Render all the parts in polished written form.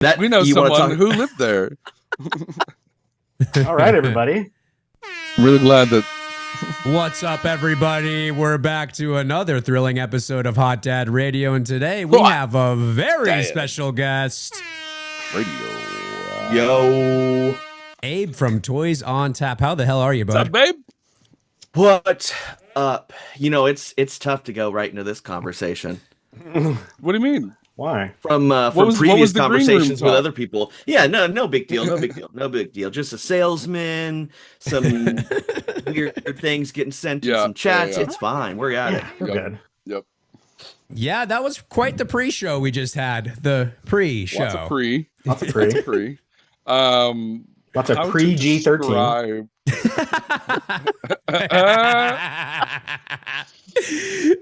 That We know someone who lived there. All right, everybody. Really glad that. What's up, everybody? We're back to another thrilling episode of Hot Dad Radio, and today we have a very special guest. Radio. Yo. Abe from Toys on Tap. How the hell are you, bud? What's up, babe? What's up? You know, it's tough to go right into this conversation. What do you mean? Why? From was previous the green room conversations with talk? other people. Yeah, no big deal, no big deal. Just a salesman, some weird things getting sent in some chats. Yeah. It's fine. We're at it. We're good. Yep. Yeah, that was quite the pre-show we just had. The pre-show. Lots of pre. Lots of pre. pre. Lots of how pre to G13.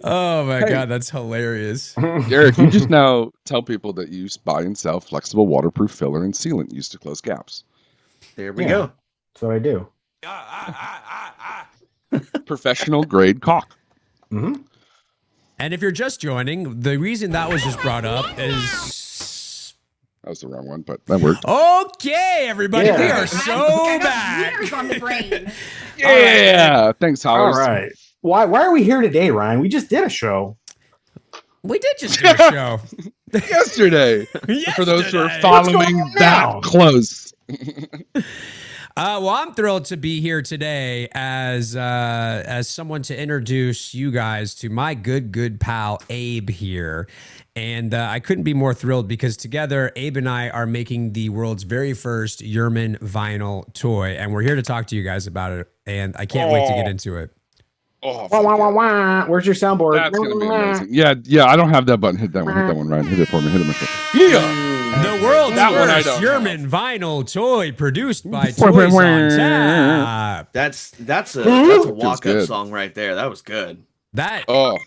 Oh my God, that's hilarious. Eric, you just now tell people that you buy and sell flexible waterproof filler and sealant used to close gaps. There we go. That's what I do. Professional grade caulk. Mm-hmm. And if you're just joining, the reason that was just brought up is... That was the wrong one, but that worked. Okay, everybody, we are so back. Years on the brain. Yeah. Thanks, All Hollis. right. Why are we here today, Ryan? We just did a show. We did just do a show. Yesterday. For those who are following that close. Well, I'm thrilled to be here today as someone to introduce you guys to my good pal Abe here, and I couldn't be more thrilled because together Abe and I are making the world's very first Yerman vinyl toy, and we're here to talk to you guys about it. And I can't wait to get into it. Oh, Wah, wah, wah, wah. Where's your soundboard? that's gonna be amazing. Yeah. I don't have that button. Hit that one. Hit that one, Ryan. Hit it for me. Hit it for me. Yeah. The world's That one I first don't Yerman vinyl toy produced by Toys on Tap. That's a walk-up good. song right there. That was good. That, Oh,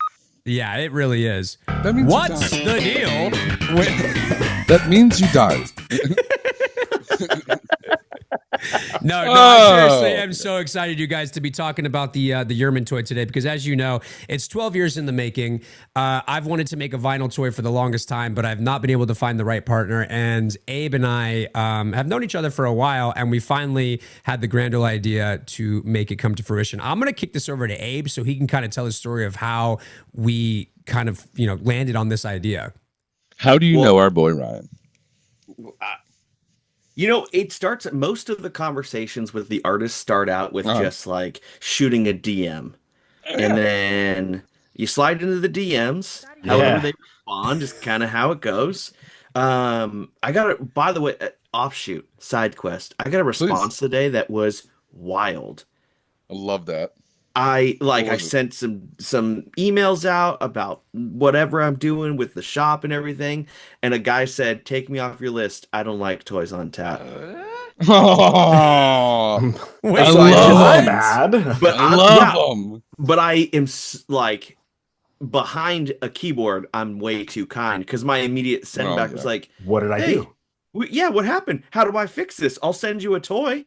yeah, it really is. that means What's you died. the deal with... That means you died. No, I seriously am so excited, you guys, to be talking about the Yerman toy today because, as you know, it's 12 years in the making. I've wanted to make a vinyl toy for the longest time, but I've not been able to find the right partner. And Abe and I have known each other for a while, and we finally had the grand old idea to make it come to fruition. I'm going to kick this over to Abe so he can kind of tell his story of how we kind of, landed on this idea. How do you know our boy Ryan? It starts. Most of the conversations with the artists start out with just like shooting a DM, and then you slide into the DMs. However they respond is kind of how it goes. I got it. By the way, offshoot side quest. I got a response today that was wild. I love that. I sent some emails out about whatever I'm doing with the shop and everything, and a guy said, "Take me off your list. I don't like Toys on Tap." Oh, I love bad. But I love them. But I am like behind a keyboard. I'm way too kind because my immediate send back was like, What did I do? What happened? How do I fix this? I'll send you a toy."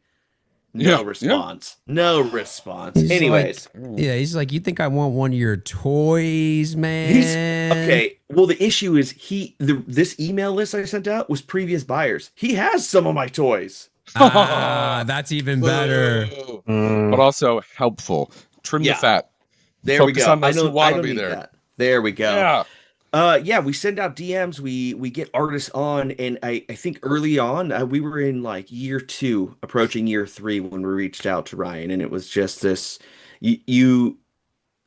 No response. No response. Anyways. He's like, you think I want one of your toys, man? Okay. Well, the issue is this email list I sent out was previous buyers. He has some of my toys. That's even better. But also helpful. Trim the fat. There we go. On those I who want to don't be need there. that. There we go. Yeah. We send out DMs. We get artists on, and I think early on we were in like year 2, approaching year 3 when we reached out to Ryan, and it was just this. You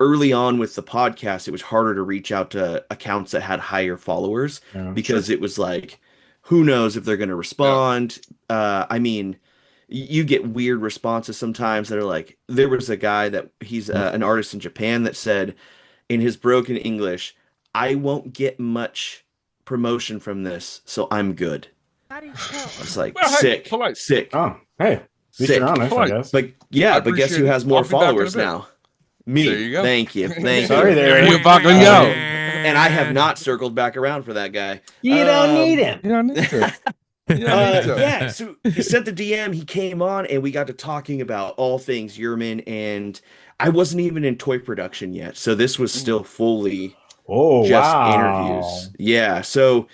early on with the podcast, it was harder to reach out to accounts that had higher followers because it was like, who knows if they're going to respond. I mean, you get weird responses sometimes that are like, there was a guy that he's an artist in Japan that said in his broken English, "I won't get much promotion from this, so I'm good." It's like sick. Oh, hey. At least Sick. you're honest, I guess. But guess who has more followers now? Me. There you go. Thank you. Sorry there. There you fucking go. And I have not circled back around for that guy. You don't need him. You don't need to. So he sent the DM, he came on, and we got to talking about all things Yerman, and I wasn't even in toy production yet, so this was still fully interviews. Yeah, so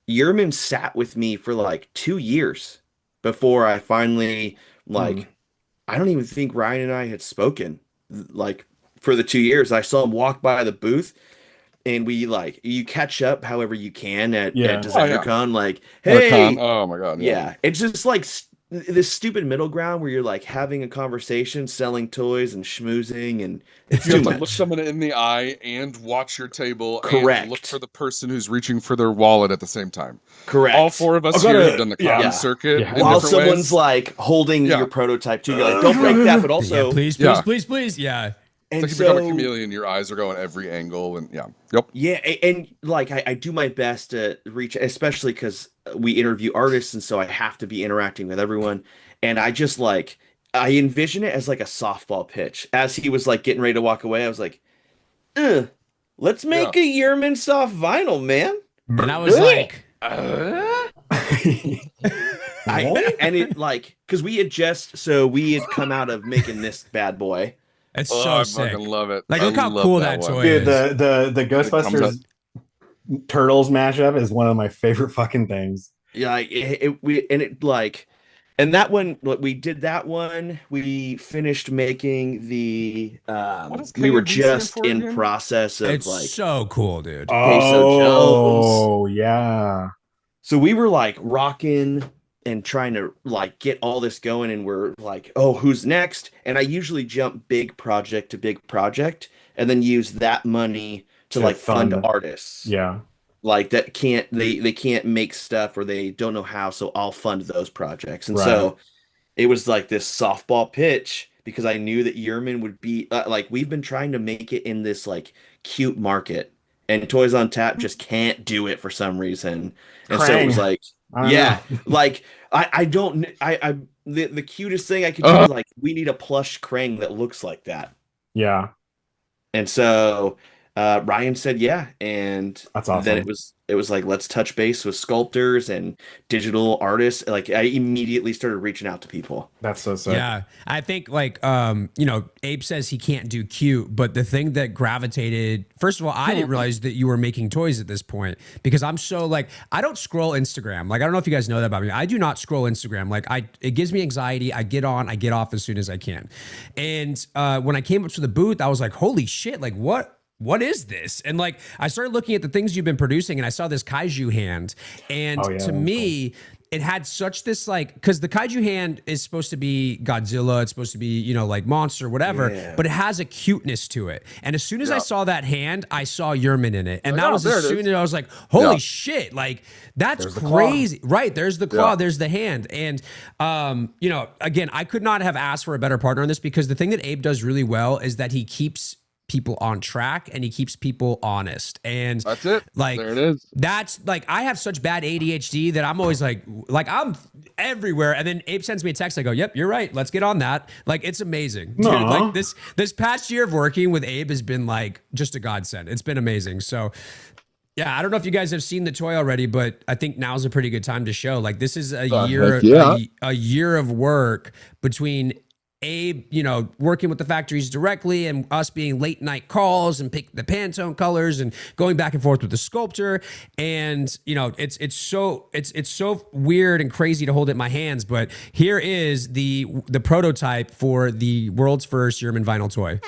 Yerman sat with me for like 2 years before I finally Mm. like I don't even think Ryan and I had spoken like for the 2 years. I saw him walk by the booth and we like you catch up however you can at Yeah. Oh yeah. DesignerCon, like, At a con. hey, Oh my god, yeah. yeah, it's just like this stupid middle ground where you're like having a conversation, selling toys and schmoozing, and it's You too have to look much. someone in the eye and watch your table and look for Correct. the person who's reaching for their wallet at the same time. All Correct. four of us I've here got have a done the con yeah. Yeah. circuit Yeah. in While different someone's ways. like holding Yeah. your prototype too, you're like, don't break that, but Yeah, also, please, please, Yeah. please, please. Yeah. It's and like you become a so chameleon, your eyes are going every angle and yeah. Yep. yeah, and like I do my best to reach, especially because we interview artists, and so I have to be interacting with everyone. And I just like I envision it as like a softball pitch. As he was like getting ready to walk away, I was like, let's Yeah. make a Yearman soft vinyl, man. And I was like, And it like because we had come out of making this bad boy. it's Oh, so I sick. fucking love it. Like, I look how love cool that one. toy Dude, is. the comes up. Ghostbusters Turtles mashup is one of my favorite fucking things. Yeah, like, and that one we did that one. We finished making the What does we were KMV stand just for in again? process of It's like so cool, dude. Queso Jones. Oh, yeah. So we were like rocking and trying to like get all this going, and we're like, oh, who's next? And I usually jump big project to big project and then use that money to To like fund fund. artists. Yeah. Like that can't they can't make stuff or they don't know how, so I'll fund those projects. And Right. so it was like this softball pitch because I knew that Yearman would be like we've been trying to make it in this like cute market, and Toys on Tap just can't do it for some reason. And so it was Krang. like, I don't yeah, know. like I don't I the cutest thing I could do is like we need a plush Krang that looks like that. Yeah. And so Ryan said yeah, and That's then awesome. it was like let's touch base with sculptors and digital artists. Like I immediately started reaching out to people. That's so sick. Yeah, I think like Abe says he can't do cute, but the thing that gravitated, first of all, I didn't realize that you were making toys at this point because I'm so like I don't scroll Instagram. Like I don't know if you guys know that about me. I do not scroll Instagram. Like it gives me anxiety. I get on, I get off as soon as I can. And when I came up to the booth, I was like, holy shit! Like what is this? And like I started looking at the things you've been producing, and I saw this kaiju hand, and Oh, yeah, to that's me. It had such this like because the kaiju hand is supposed to be Godzilla, it's supposed to be like monster, whatever, Yeah. but it has a cuteness to it. And as soon as I saw that hand, I saw Yerman in it, and Like, that oh, was there as it soon is. as I was like, holy Yeah. shit, like that's There's the claw. crazy, right? There's the claw, Yeah. there's the hand, and again, I could not have asked for a better partner on this because the thing that Abe does really well is that he keeps people on track and he keeps people honest. And That's it. like There it is. that's like I have such bad ADHD that I'm always like I'm everywhere. And then Abe sends me a text. I go, "Yep, you're right. Let's get on that." Like it's amazing, dude. Aw. Like this past year of working with Abe has been like just a godsend. It's been amazing. So. Yeah, I don't know if you guys have seen the toy already, but I think now's a pretty good time to show. Like this is a year, heck yeah. a year of work between Abe, working with the factories directly and us being late night calls and pick the Pantone colors and going back and forth with the sculptor. And, it's so weird and crazy to hold it in my hands. But here is the prototype for the world's first Yerman vinyl toy.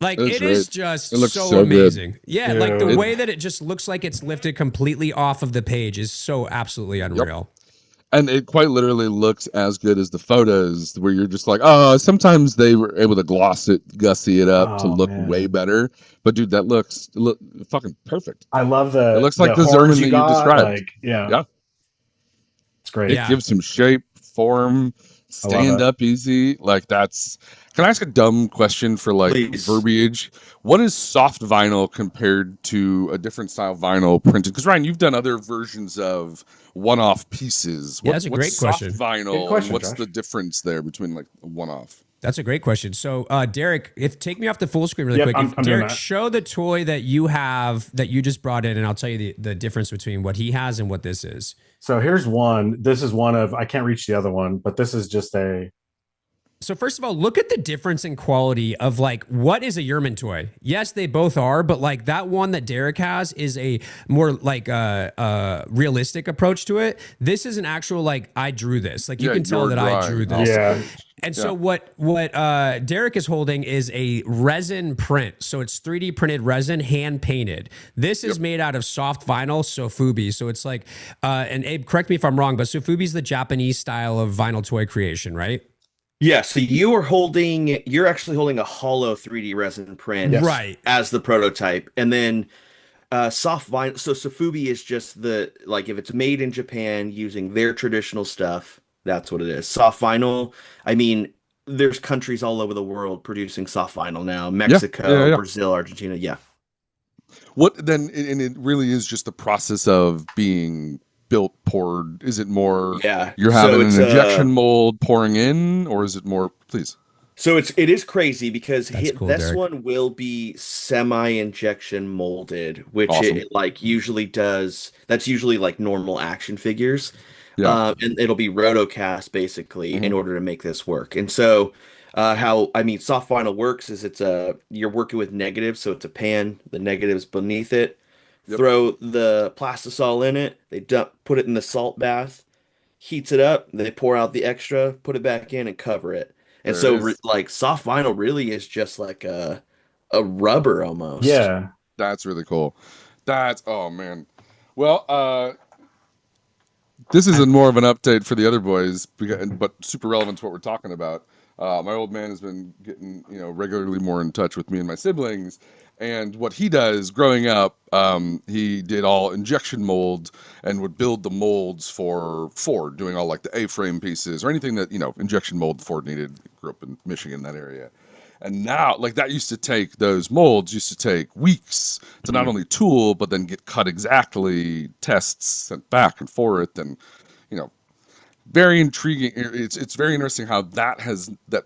Like That's it is right. just It looks so so good. amazing. Yeah, like the Dude. way that it just looks like it's lifted completely off of the page is so absolutely unreal. And it quite literally looks as good as the photos where you're just like, oh, sometimes they were able to gussy it up to Oh, look man. way better. But dude, that looks fucking perfect. I love the It looks like the horns Zerman that you got, described. Like, yeah. Yeah. It's great. It gives some shape, form, stand it. up easy. Like that's. Can I ask a dumb question for like Please. verbiage? What is soft vinyl compared to a different style vinyl printed? Because Ryan, you've done other versions of one-off pieces. Yeah, that's a great what's soft question. vinyl? Good question, and what's Josh. the difference there between like a one-off? That's a great question. So, Derek, take me off the full screen really Yep, quick. I'm If doing Derek, that. show the toy that you have that you just brought in, and I'll tell you the difference between what he has and what this is. So here's one. This is one of, I can't reach the other one, but this is just a So first of all, look at the difference in quality of like what is a Yerman toy. Yes, they both are, but like that one that Derek has is a more like realistic approach to it. This is an actual like I drew this. Like you can tell that I drew this. Yeah. And so what Derek is holding is a resin print. So it's 3D printed resin, hand painted. This is made out of soft vinyl, sofubi. So it's like, and Abe, correct me if I'm wrong, but sofubi is the Japanese style of vinyl toy creation, right? Yeah, so you're actually holding a hollow 3D resin print, Right, as the prototype, and then soft vinyl. So sofubi is just like if it's made in Japan using their traditional stuff, that's what it is. Soft vinyl. I mean, there's countries all over the world producing soft vinyl now: Mexico, Brazil, Argentina. Yeah. What then? And it really is just the process of being built, poured. Is it more? Yeah. You're having an injection mold pouring in, or is it more? Please. So it is crazy because cool, this Derek. one will be semi-injection molded, which Awesome. it like usually does. That's usually like normal action figures. Yeah. And it'll be rotocast basically in order to make this work. And so, soft vinyl works is you're working with negatives, so it's a pan, the negatives beneath it. Yep. Throw the plastisol in it. They put it in the salt bath, heats it up. They pour out the extra, put it back in, and cover it. And There so, it is. like soft vinyl, really is just like a rubber almost. Yeah. That's really cool. Oh man. Well, this isn't more of an update for the other boys, but super relevant to what we're talking about. My old man has been getting, regularly more in touch with me and my siblings. And what he does growing up, he did all injection molds and would build the molds for Ford, doing all like the A-frame pieces or anything that, injection mold Ford needed. Grew up in Michigan, that area. And now, like those molds used to take weeks to not only tool, but then get cut exactly, tests sent back and forth. And, very intriguing. It's very interesting how that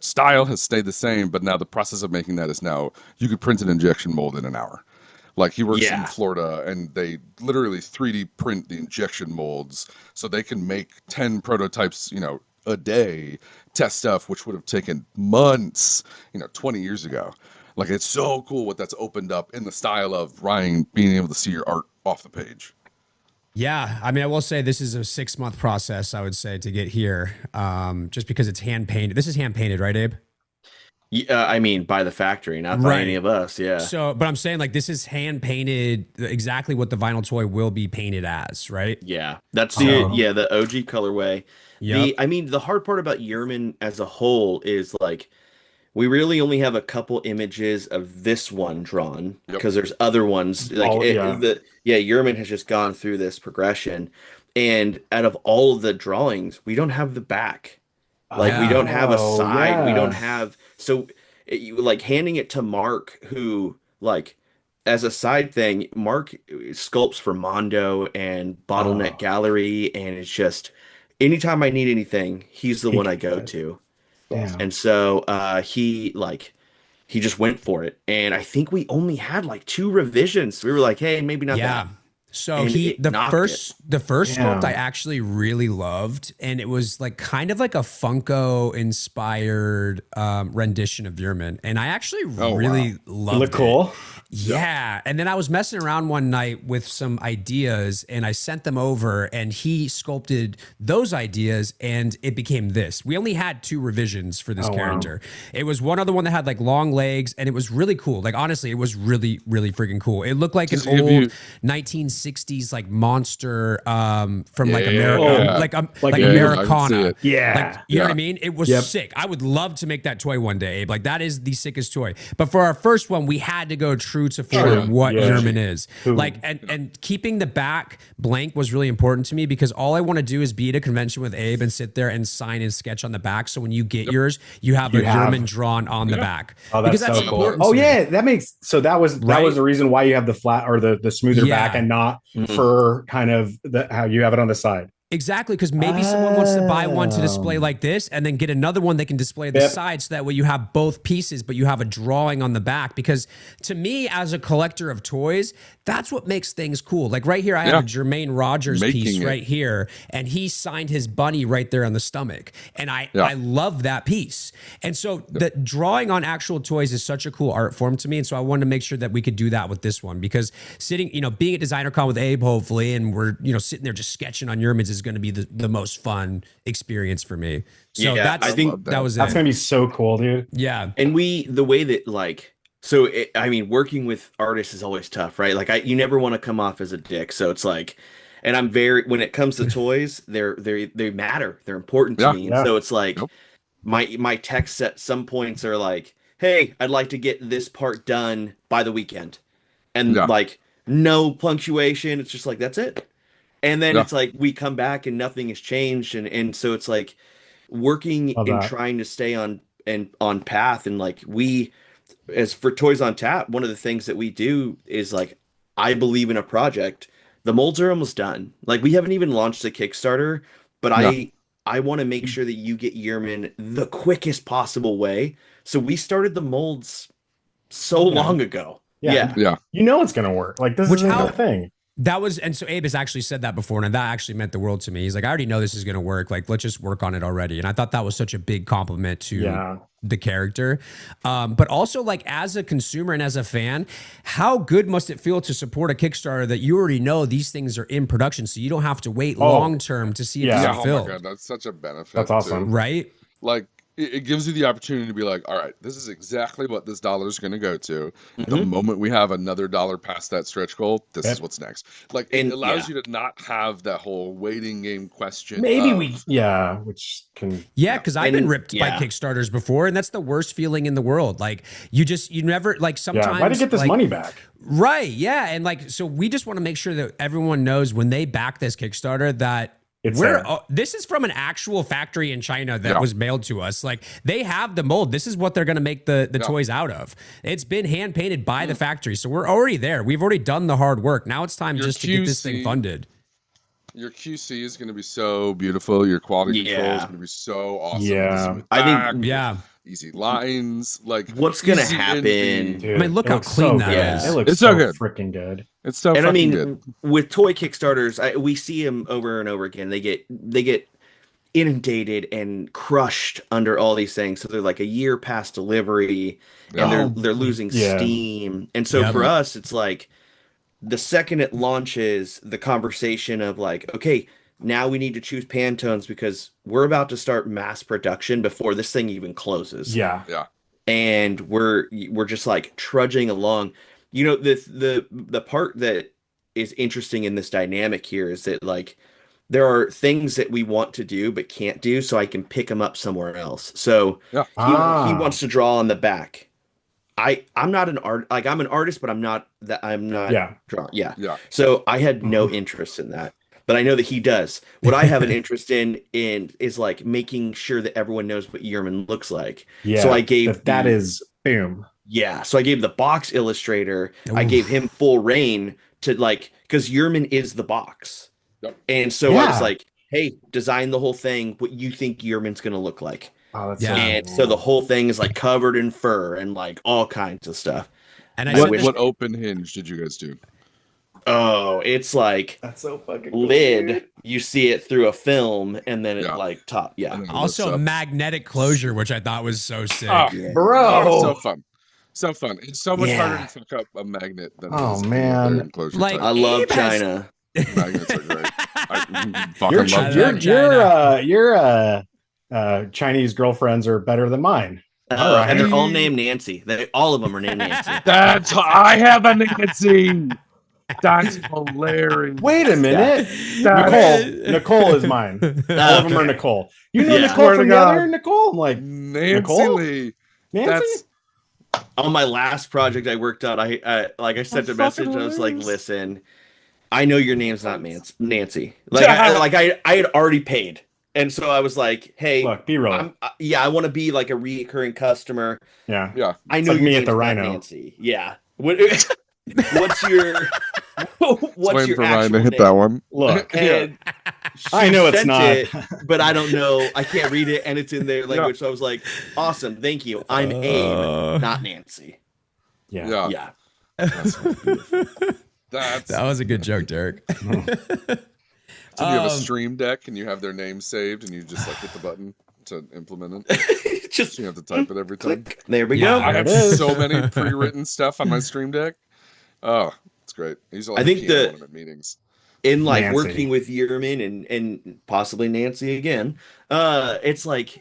style has stayed the same, but now the process of making that is now you could print an injection mold in an hour. Like he works in Florida, and they literally 3D print the injection molds so they can make 10 prototypes, a day, test stuff, which would have taken months, 20 years ago. Like it's so cool what that's opened up in the style of Ryan being able to see your art off the page. Yeah, I mean, I will say this is a 6-month process, I would say, to get here, just because it's hand painted. This is hand painted, right, Abe? Yeah, I mean, by the factory, not by any of us. Yeah. So, but I'm saying like this is hand painted, exactly what the vinyl toy will be painted as, right? Yeah, that's the OG colorway. Yep. The hard part about Yerman as a whole is like we really only have a couple images of this one drawn because there's other ones like Yerman has just gone through this progression, and out of all of the drawings, we don't have the back. Like we don't have a side. We don't have like handing it to Mark, who like as a side thing, Mark sculpts for Mondo and Bottleneck Gallery, and it's just anytime I need anything, he's the one I go to. Damn. And so he just went for it. And I think we only had like 2 revisions. We were like, hey, maybe not that. So the first sculpt I actually really loved, and it was like kind of like a Funko inspired rendition of Yerman, and I actually really loved it. Cool. Yeah, and then I was messing around one night with some ideas, and I sent them over, and he sculpted those ideas, and it became this. We only had 2 revisions for this character. Wow. It was one other one that had like long legs, and it was really cool. Like honestly, it was really, really freaking cool. It looked like an old 1960s like monster from like America, like Americana. Yeah, like, you know what I mean? It was sick. I would love to make that toy one day, Abe. Like that is the sickest toy. But for our first one, we had to go true to form what Yerman is. Like and keeping the back blank was really important to me because all I want to do is be at a convention with Abe and sit there and sign and sketch on the back. So when you get yours, you have a Yerman drawn on the back. Oh, that's so cool. Oh yeah, that makes that was the reason why you have the flat or the smoother back and not for kind of how you have it on the side. Exactly, because maybe someone wants to buy one to display Oh. like this and then get another one they can display at the Yep. side, so that way you have both pieces, but you have a drawing on the back. Because to me, as a collector of toys, that's what makes things cool. Like right here, I have a Jermaine Rogers piece right here, and he signed his bunny right there on the stomach. And I love that piece. And so the drawing on actual toys is such a cool art form to me. And so I wanted to make sure that we could do that with this one, because sitting, being at DesignerCon with Abe, hopefully, and we're, sitting there just sketching on Yermans is going to be the most fun experience for me. So I think that was that's it. gonna be so cool, dude. Yeah. And the way that working with artists is always tough, right? Like you never want to come off as a dick. So it's like, and when it comes to toys, they matter. They're important to me. And so it's like my texts at some points are like, hey, I'd like to get this part done by the weekend. And like no punctuation. It's just like, that's it. And then it's like we come back and nothing has changed. And so it's like working and trying to stay on path. And like as for Toys on Tap, one of the things that we do is like, I believe in a project. The molds are almost done. Like we haven't even launched a Kickstarter, but I want to make sure that you get Yerman the quickest possible way. So we started the molds so long ago. Yeah. It's gonna work. Like this is a thing. That was, and so Abe has actually said that before, and that actually meant the world to me. He's like, I already know this is going to work. Like, let's just work on it already. And I thought that was such a big compliment to the character. But also, like, as a consumer and as a fan, how good must it feel to support a Kickstarter that you already know these things are in production, so you don't have to wait long term to see it get fulfilled? Oh my God, that's such a benefit. That's awesome. Too. Right? Like, it gives you the opportunity to be like, all right, this is exactly what this dollar is going to go to. The moment we have another dollar past that stretch goal, this is what's next. Like, it allows you to not have that whole waiting game question. Which can because I've been ripped by Kickstarters before, and that's the worst feeling in the world. Like you never, like, sometimes why to get this money back? Right. Yeah. And like, so we just want to make sure that everyone knows when they back this Kickstarter that this is from an actual factory in China that was mailed to us. Like, they have the mold. This is what they're going to make the toys out of. It's been hand painted by the factory. So we're already there. We've already done the hard work. Now it's time just to get this thing funded. Your QC is going to be so beautiful. Your quality control is going to be so awesome. Yeah. I think, easy lines. Like, what's going to happen? Dude, I mean, look how clean that is. It looks so good. Freaking good. It's so fucking good. With toy Kickstarters, we see them over and over again. They get inundated and crushed under all these things. So they're like a year past delivery, and they're losing steam. And so for us, it's like the second it launches, the conversation of like, okay, now we need to choose Pantones because we're about to start mass production before this thing even closes. Yeah. And we're just like trudging along. The part that is interesting in this dynamic here is that like there are things that we want to do but can't do, so I can pick them up somewhere else. So he wants to draw on the back. I'm not an art, like I'm an artist, but I'm not drawing. Yeah. So I had no interest in that. But I know that he does. What I have an interest in is like making sure that everyone knows what Yerman looks like. Yeah. So I gave that is boom. Yeah. So I gave the box illustrator. I gave him full reign to like, because Yerman is the box. Yep. And so I was like, hey, design the whole thing what you think Yerman's gonna look like. Oh, that's so the whole thing is like covered in fur and like all kinds of stuff. And what open hinge did you guys do? Oh, it's like that's so fucking lid. Cool, you see it through a film, and then it like top. Yeah. Also magnetic closure, which I thought was so sick. Bro, so fun. So fun. It's so much harder to fuck up a magnet than man. Like I love China. Magnets are great. Your Chinese girlfriends are better than mine. And they're all named Nancy. All of them are named Nancy. I have a Nancy. That's hilarious. Wait a minute. Nicole is mine. All of them are Nicole. You know Nicole from the other Nicole? I'm like, Nancy Nicole? Lee. Nancy? On my last project I worked on, I sent a message. I was like, listen, I know your name's not Nancy. Like, I had already paid. And so I was like, hey, look, be real. I want to be like a recurring customer. Yeah. I know like me at the Rhino. Nancy. Yeah. What's What's waiting your for Ryan actual to hit name? that one. Look, And I she know it's sent not. it, but I don't know. I can't read it, and it's in their language. So I was like, "Awesome, thank you. I'm AIM, not Nancy." Yeah. Yeah. That's beautiful. That was a good joke, Derek. So you have a stream deck and you have their name saved and you just like hit the button to implement it. Just So you have to type it every time. click. There we Yeah, go. I have it is. so many pre-written stuff on my stream deck. Oh, it's great. I usually I like think piano when I'm at meetings. In like Nancy. working with Yerman and possibly Nancy again, it's like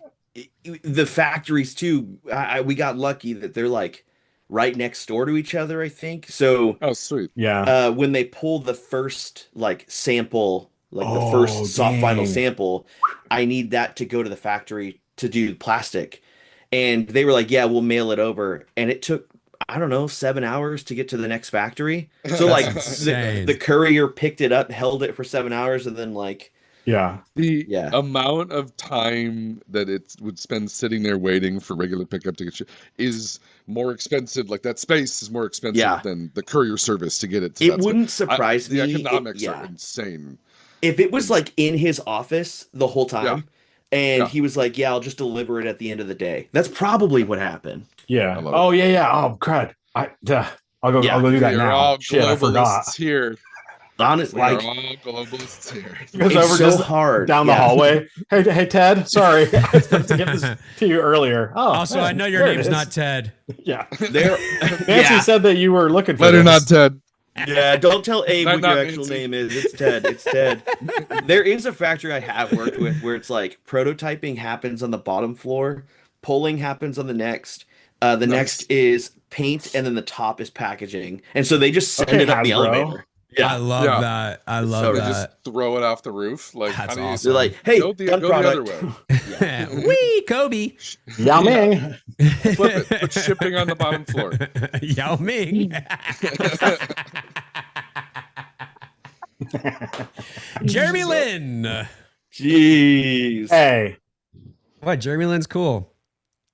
the factories too. We got lucky that they're like right next door to each other, I think. So Oh, sweet. Yeah. when they pull the first like sample, like the Oh, first soft vinyl dang. sample, I need that to go to the factory to do plastic. And they were like, yeah, we'll mail it over. And it took, I don't know, 7 hours to get to the next factory. So like insane. the courier picked it up, held it for 7 hours, and then like, Yeah. The yeah. amount of time that it would spend sitting there waiting for regular pickup to get shipped is more expensive. Like that space is more expensive Yeah. than the courier service to get it to It that space. wouldn't surprise The me. economics Yeah. are insane. If it was like in his office the whole time and Yeah. he was like, yeah, I'll just deliver it at the end of the day. That's probably what happened. Yeah. I love Oh yeah, yeah. Oh crud. I'll go do that We are now. all Shit, I forgot. globalists here. Honestly, We are like all globalists here. He goes it's over so just hard. down the Yeah. hallway. Hey, Ted. Sorry, I was supposed to get this to you earlier. Oh, Also, man, I know your there it name's is. not Ted. Yeah. There, Nancy yeah. said that you were looking for Better this. not Ted. Yeah, don't tell Abe Not- what your not actual Nancy. name is. It's Ted. It's Ted. There is a factory I have worked with where it's like prototyping happens on the bottom floor, pulling happens on the next. The Nice. next is paint, and then the top is packaging. And so they just send Okay, it up the Hasbro. elevator. I Yeah. love Yeah. that. I It's love so They that. just throw it off the roof. Like, That's how do you awesome. They're like, hey, go the done other product. way? Wee, Kobe. Yao Ming. Flip it. Put shipping on the bottom floor. Yao Ming. Jeremy Lin. Jeez. Hey. What? Jeremy Lin's cool.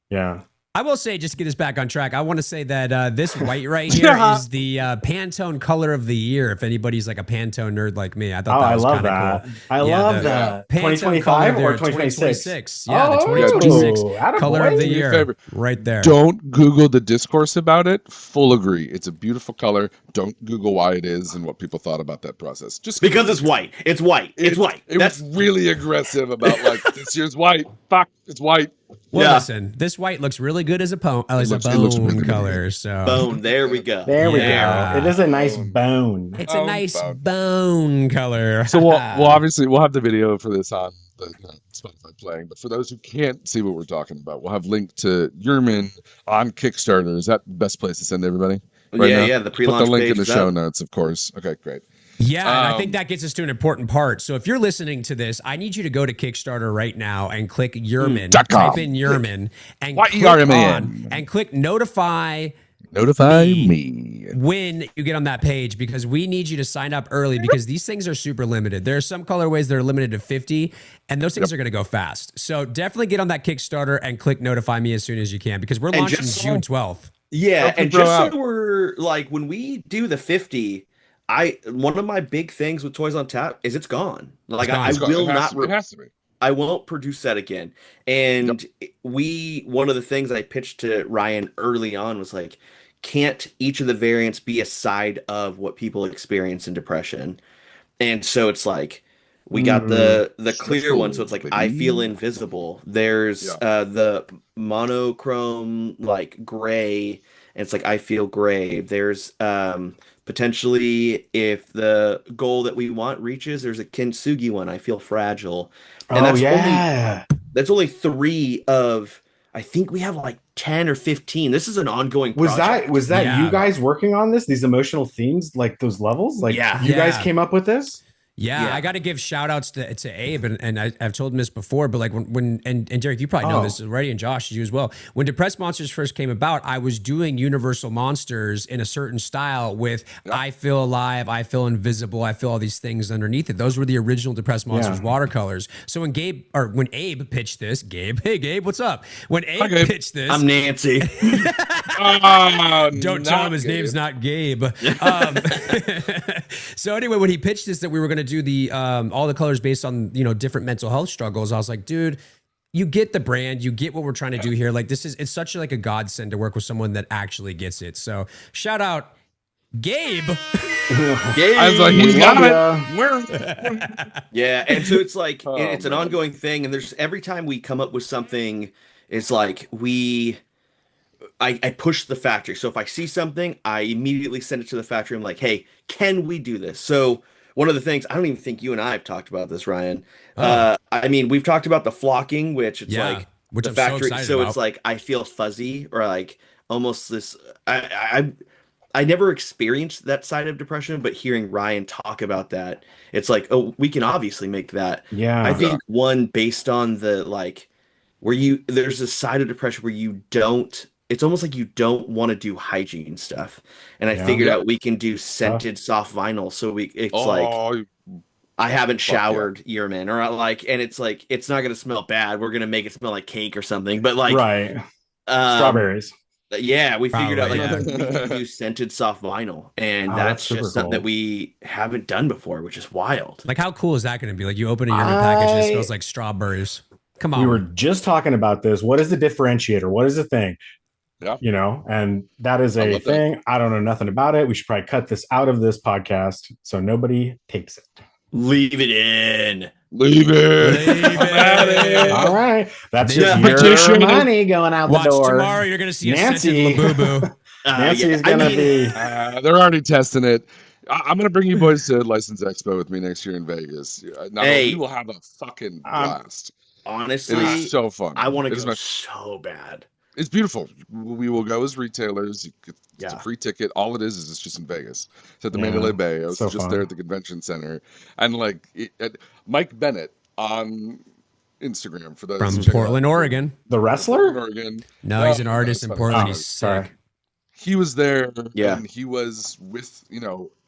Yeah. I will say, just to get us back on track, I want to say that this white right here Yeah. is the Pantone color of the year. If anybody's like a Pantone nerd like me, I Oh, thought that I was love kind of that. cool. I Yeah, love the that. Pantone 2025 color or there, 2026? Yeah, the Oh, 2026 atta color of boy. the Do me a year, favor. right there. Don't Google the discourse about it. Full agree. It's a beautiful color. Don't Google why it is and what people thought about that process. Just Because it's white. It's white. It's white. It was really aggressive about like this year's white. Fuck, it's white. Well, Yeah. listen, this white looks really good as a looks- it bone looks really good. color. So bone. There we go. There we Yeah. go. It is a nice bone. it's Oh, a nice bone. bone color. So we'll obviously we'll have the video for this on the Spotify playing. But for those who can't see what we're talking about, we'll have link to Yerman on Kickstarter. Is that the best place to send everybody? Right Yeah, now? yeah. The Put pre-launch the link page in the is show up. notes, of course. Okay, great. Yeah, and I think Um, that gets us to an important part. So if you're listening to this, I need you to go to Kickstarter right now and click Yerman. .com. Type in Yerman and Y E click R M A N. on and click notify Notify Me. me. when you get on that page, because we need you to sign up early, because these things are super limited. There are some colorways that are limited to 50, and those things are going to go fast. So definitely get on that Kickstarter and click notify me as soon as you can, because we're launching just- June 12th. Yeah, Help and you grow just out. so we're like, when we do the 50, one of my big things with Toys on Tap is it's gone. Like It's gone. I It's got- will it has not. to be. It has to be. I won't produce that again. And one of the things I pitched to Ryan early on was like, can't each of the variants be a side of what people experience in depression? And so it's like, we got the clear one, so it's like I feel invisible. There's the monochrome like gray, and it's like I feel gray. There's potentially, if the goal that we want reaches, there's a Kintsugi one, I feel fragile. And that's only 3 of, I think we have like 10 or 15. This is an ongoing project. Was that Yeah. you guys working on this? These emotional themes, like those levels? Like Yeah. you guys Yeah. came up with this? Yeah, I got to give shout outs to Abe, and I've told him this before, but like when Derek, you probably know this already, and Josh, you as well. When Depressed Monsters first came about, I was doing Universal Monsters in a certain style with I feel alive, I feel invisible, I feel all these things underneath it. Those were the original Depressed Monsters watercolors. So when Abe pitched this, hey Gabe, what's up? When Abe pitched this, I'm Nancy. Don't tell him his name's not Gabe. So anyway, when he pitched this, that we were going to do the all the colors based on different mental health struggles, I was like, dude, you get the brand, you get what we're trying to do here. Like it's such like a godsend to work with someone that actually gets it. So shout out Gabe. Gabe. I was like, he's got it. Yeah, and so it's like it's an ongoing thing, and there's every time we come up with something, it's like I push the factory. So if I see something, I immediately send it to the factory. I'm like, hey, can we do this? So one of the things, I don't even think you and I have talked about this, Ryan. I mean, we've talked about the flocking, which it's like the I'm factory. So it's like I feel fuzzy or like almost this. I never experienced that side of depression, but hearing Ryan talk about that, it's like, oh, we can obviously make that. Yeah, I think one based on the like where there's a side of depression where you don't. It's almost like you don't want to do hygiene stuff. And I figured out we can do scented soft vinyl. So like, I haven't showered Yerman or like, and it's like, it's not going to smell bad. We're going to make it smell like cake or something, but like, strawberries. Yeah. We figured out like we can do scented soft vinyl, and that's just something that we haven't done before, which is wild. Like, how cool is that going to be? Like you open a Yerman package and it smells like strawberries. Come on. We were just talking about this. What is the differentiator? What is the thing? Yeah. And that is a thing. I don't know nothing about it. We should probably cut this out of this podcast so nobody takes it. Leave it in. Leave it. All right. That's just your money going out the door. Tomorrow you're going to see Nancy. A scented Labubu. Nancy is going to be... they're already testing it. I'm going to bring you boys to License Expo with me next year in Vegas. We will have a fucking blast. Honestly, it's so fun. I want to go so bad. It's beautiful. We will go as retailers. It's a free ticket. All it is it's just in Vegas. It's at the Mandalay Bay. I was just there at the convention center. And like Mike Bennett on Instagram for those from Portland, Oregon. The wrestler? Oregon. No, he's an artist in Portland. He's sick. He was there. Yeah. And he was with,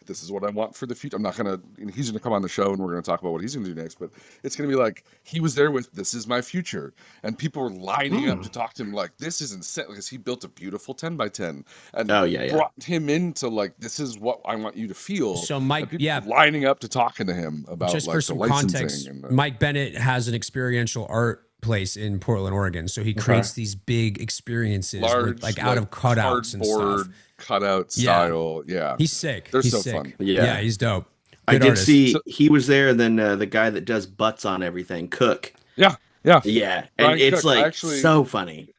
this is what I want for the future. I'm not going to, he's going to come on the show and we're going to talk about what he's going to do next, but it's going to be like, he was there with, this is my future. And people were lining up to talk to him like, this is insane. Because he built a beautiful 10 by 10 and brought him into like, this is what I want you to feel. So Mike, lining up to talking to him about just like for some the context, Mike Bennett has an experiential art place in Portland, Oregon. So he creates these big experiences with, like out of cutouts and stuff. Cutout style. Yeah. He's sick. They're he's so sick. fun. Yeah, he's dope. Good artist. See he was there, and then the guy that does butts on everything, Cook. Yeah. And Ryan it's Cook, like actually, so funny.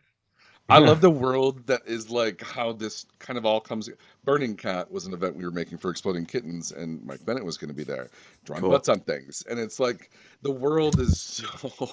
I love the world that is like how this kind of all comes. Burning Cat was an event we were making for Exploding Kittens, and Mike Bennett was going to be there, drawing butts on things. And it's like the world is so.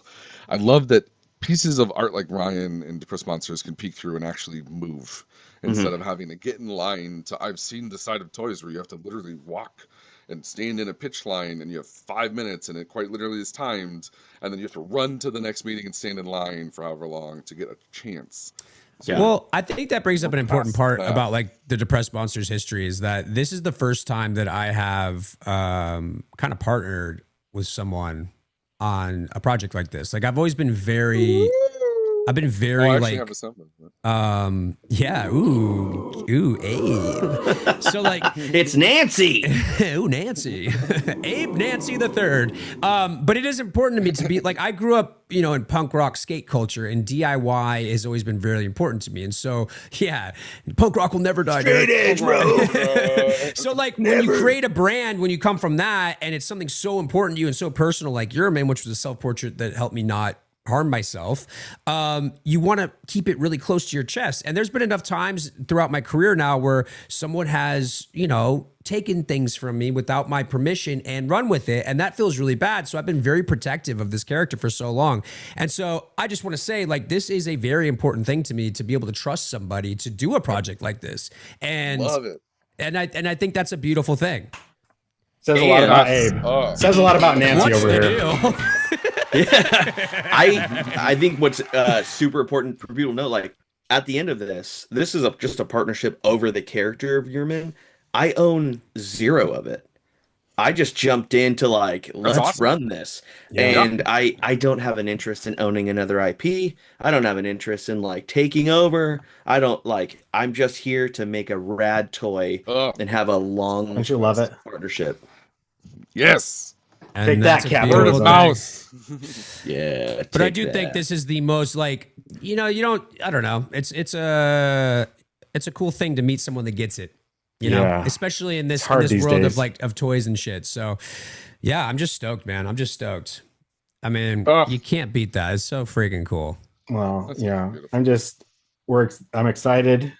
I love that pieces of art like Ryan and Depressed Monsters can peek through and actually move instead of having to get in line. I've seen the side of toys where you have to literally walk and stand in a pitch line and you have 5 minutes and it quite literally is timed, and then you have to run to the next meeting and stand in line for however long to get a chance. So, well, I think that brings up an important part about like the Depressed Monsters history is that this is the first time that I have kind of partnered with someone on a project like this. Like I've always been very like Abe. So like it's Nancy. Ooh, Nancy. Abe Nancy the third. But it is important to me to be like, I grew up, in punk rock skate culture, and DIY has always been very important to me. And so, punk rock will never die. Straight edge, bro. So like when you create a brand, when you come from that, and it's something so important to you and so personal, like Yerman, which was a self-portrait that helped me not harm myself, you want to keep it really close to your chest. And there's been enough times throughout my career now where someone has, taken things from me without my permission and run with it. And that feels really bad. So I've been very protective of this character for so long. And so I just want to say, like, this is a very important thing to me to be able to trust somebody to do a project like this. And love it. And I think that's a beautiful thing. Says a lot And- about Abe. Says a lot about Nancy What's over the here. deal? Yeah. I think what's super important for people to know, like at the end of this is just a partnership over the character of Yerman. I own zero of it. I just jumped into like, let's awesome. run this. Yeah. And I don't have an interest in owning another IP. I don't have an interest in like taking over. I don't like, I'm just here to make a rad toy and have a long Don't you love it? partnership. Yes. And Take that's that, a capitalism. Word beautiful of thing. mouse. Yeah. But I take do think that. this is the most like, you don't, I don't know. It's a cool thing to meet someone that gets it, you know, Yeah. especially in this hard these world days. of like, of toys and shit. So yeah, I'm just stoked, man. I'm just stoked. I mean, you can't beat that. It's so freaking cool. Well, That's yeah. beautiful. I'm excited.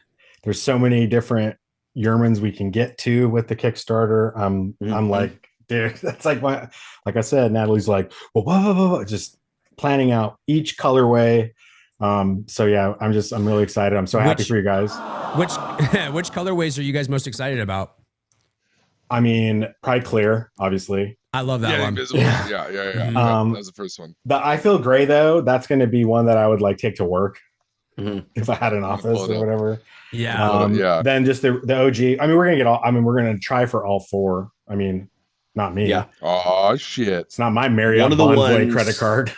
There's so many different Yermans we can get to with the Kickstarter. I'm like, dude, that's like like I said, Natalie's like, whoa, just planning out each colorway. So yeah, I'm really excited. I'm so happy for you guys. Which colorways are you guys most excited about? I mean, probably clear, obviously. I love that one. Invisible. Yeah. That was the first one. The I Feel Gray though, that's going to be one that I would like take to work if I had an I'm gonna office pull it or up. whatever. Yeah. Then just the OG. I mean, we're going to try for all four. I mean, not me. Yeah. Oh shit. It's not my Marriott One of the Bonvoy ones- credit card.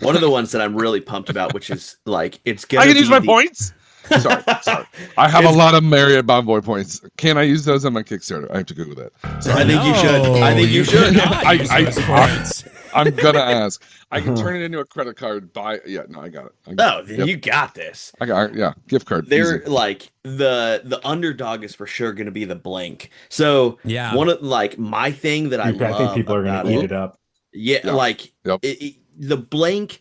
One of the ones that I'm really pumped about, which is like, it's gonna I can be use my the- points. Sorry. I have a lot of Marriott Bonvoy points. Can I use those on my Kickstarter? I have to Google that. Sorry. I think you should. I think you should. I'm gonna ask. I can turn it into a credit card. I got it. Oh, then you got this. I got it. Yeah, gift card. They're Easy. like the underdog is for sure going to be the blank. So Yeah. one of like my thing that I love think people are going about to eat it up. Yeah, Yeah. like Yep. the blank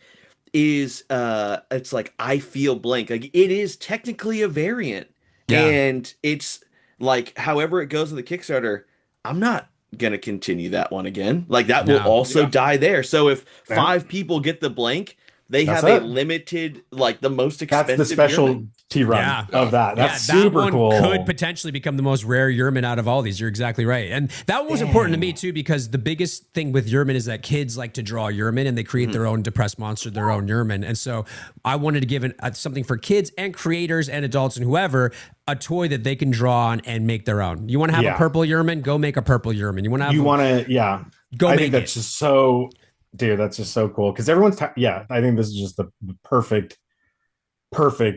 is it's like I feel blank. Like it is technically a variant. Yeah. And it's like however it goes with the Kickstarter, I'm not gonna continue that one again. Like that will also die there. So if 5 people get the blank, they That's have it. a limited, like the most That's expensive the specialty Yerman. run of that. That's that super one cool. could potentially become the most rare Yerman out of all these. You're exactly right. And that one was important to me too, because the biggest thing with Yerman is that kids like to draw Yerman and they create their own depressed monster, their own Yerman. And so I wanted to give something for kids and creators and adults and whoever, a toy that they can draw on and make their own. You want to have a purple Yerman? Go make a purple Yerman. You want to have go I make think that's it. just so, dude, that's just so cool. Because everyone's, I think this is just the perfect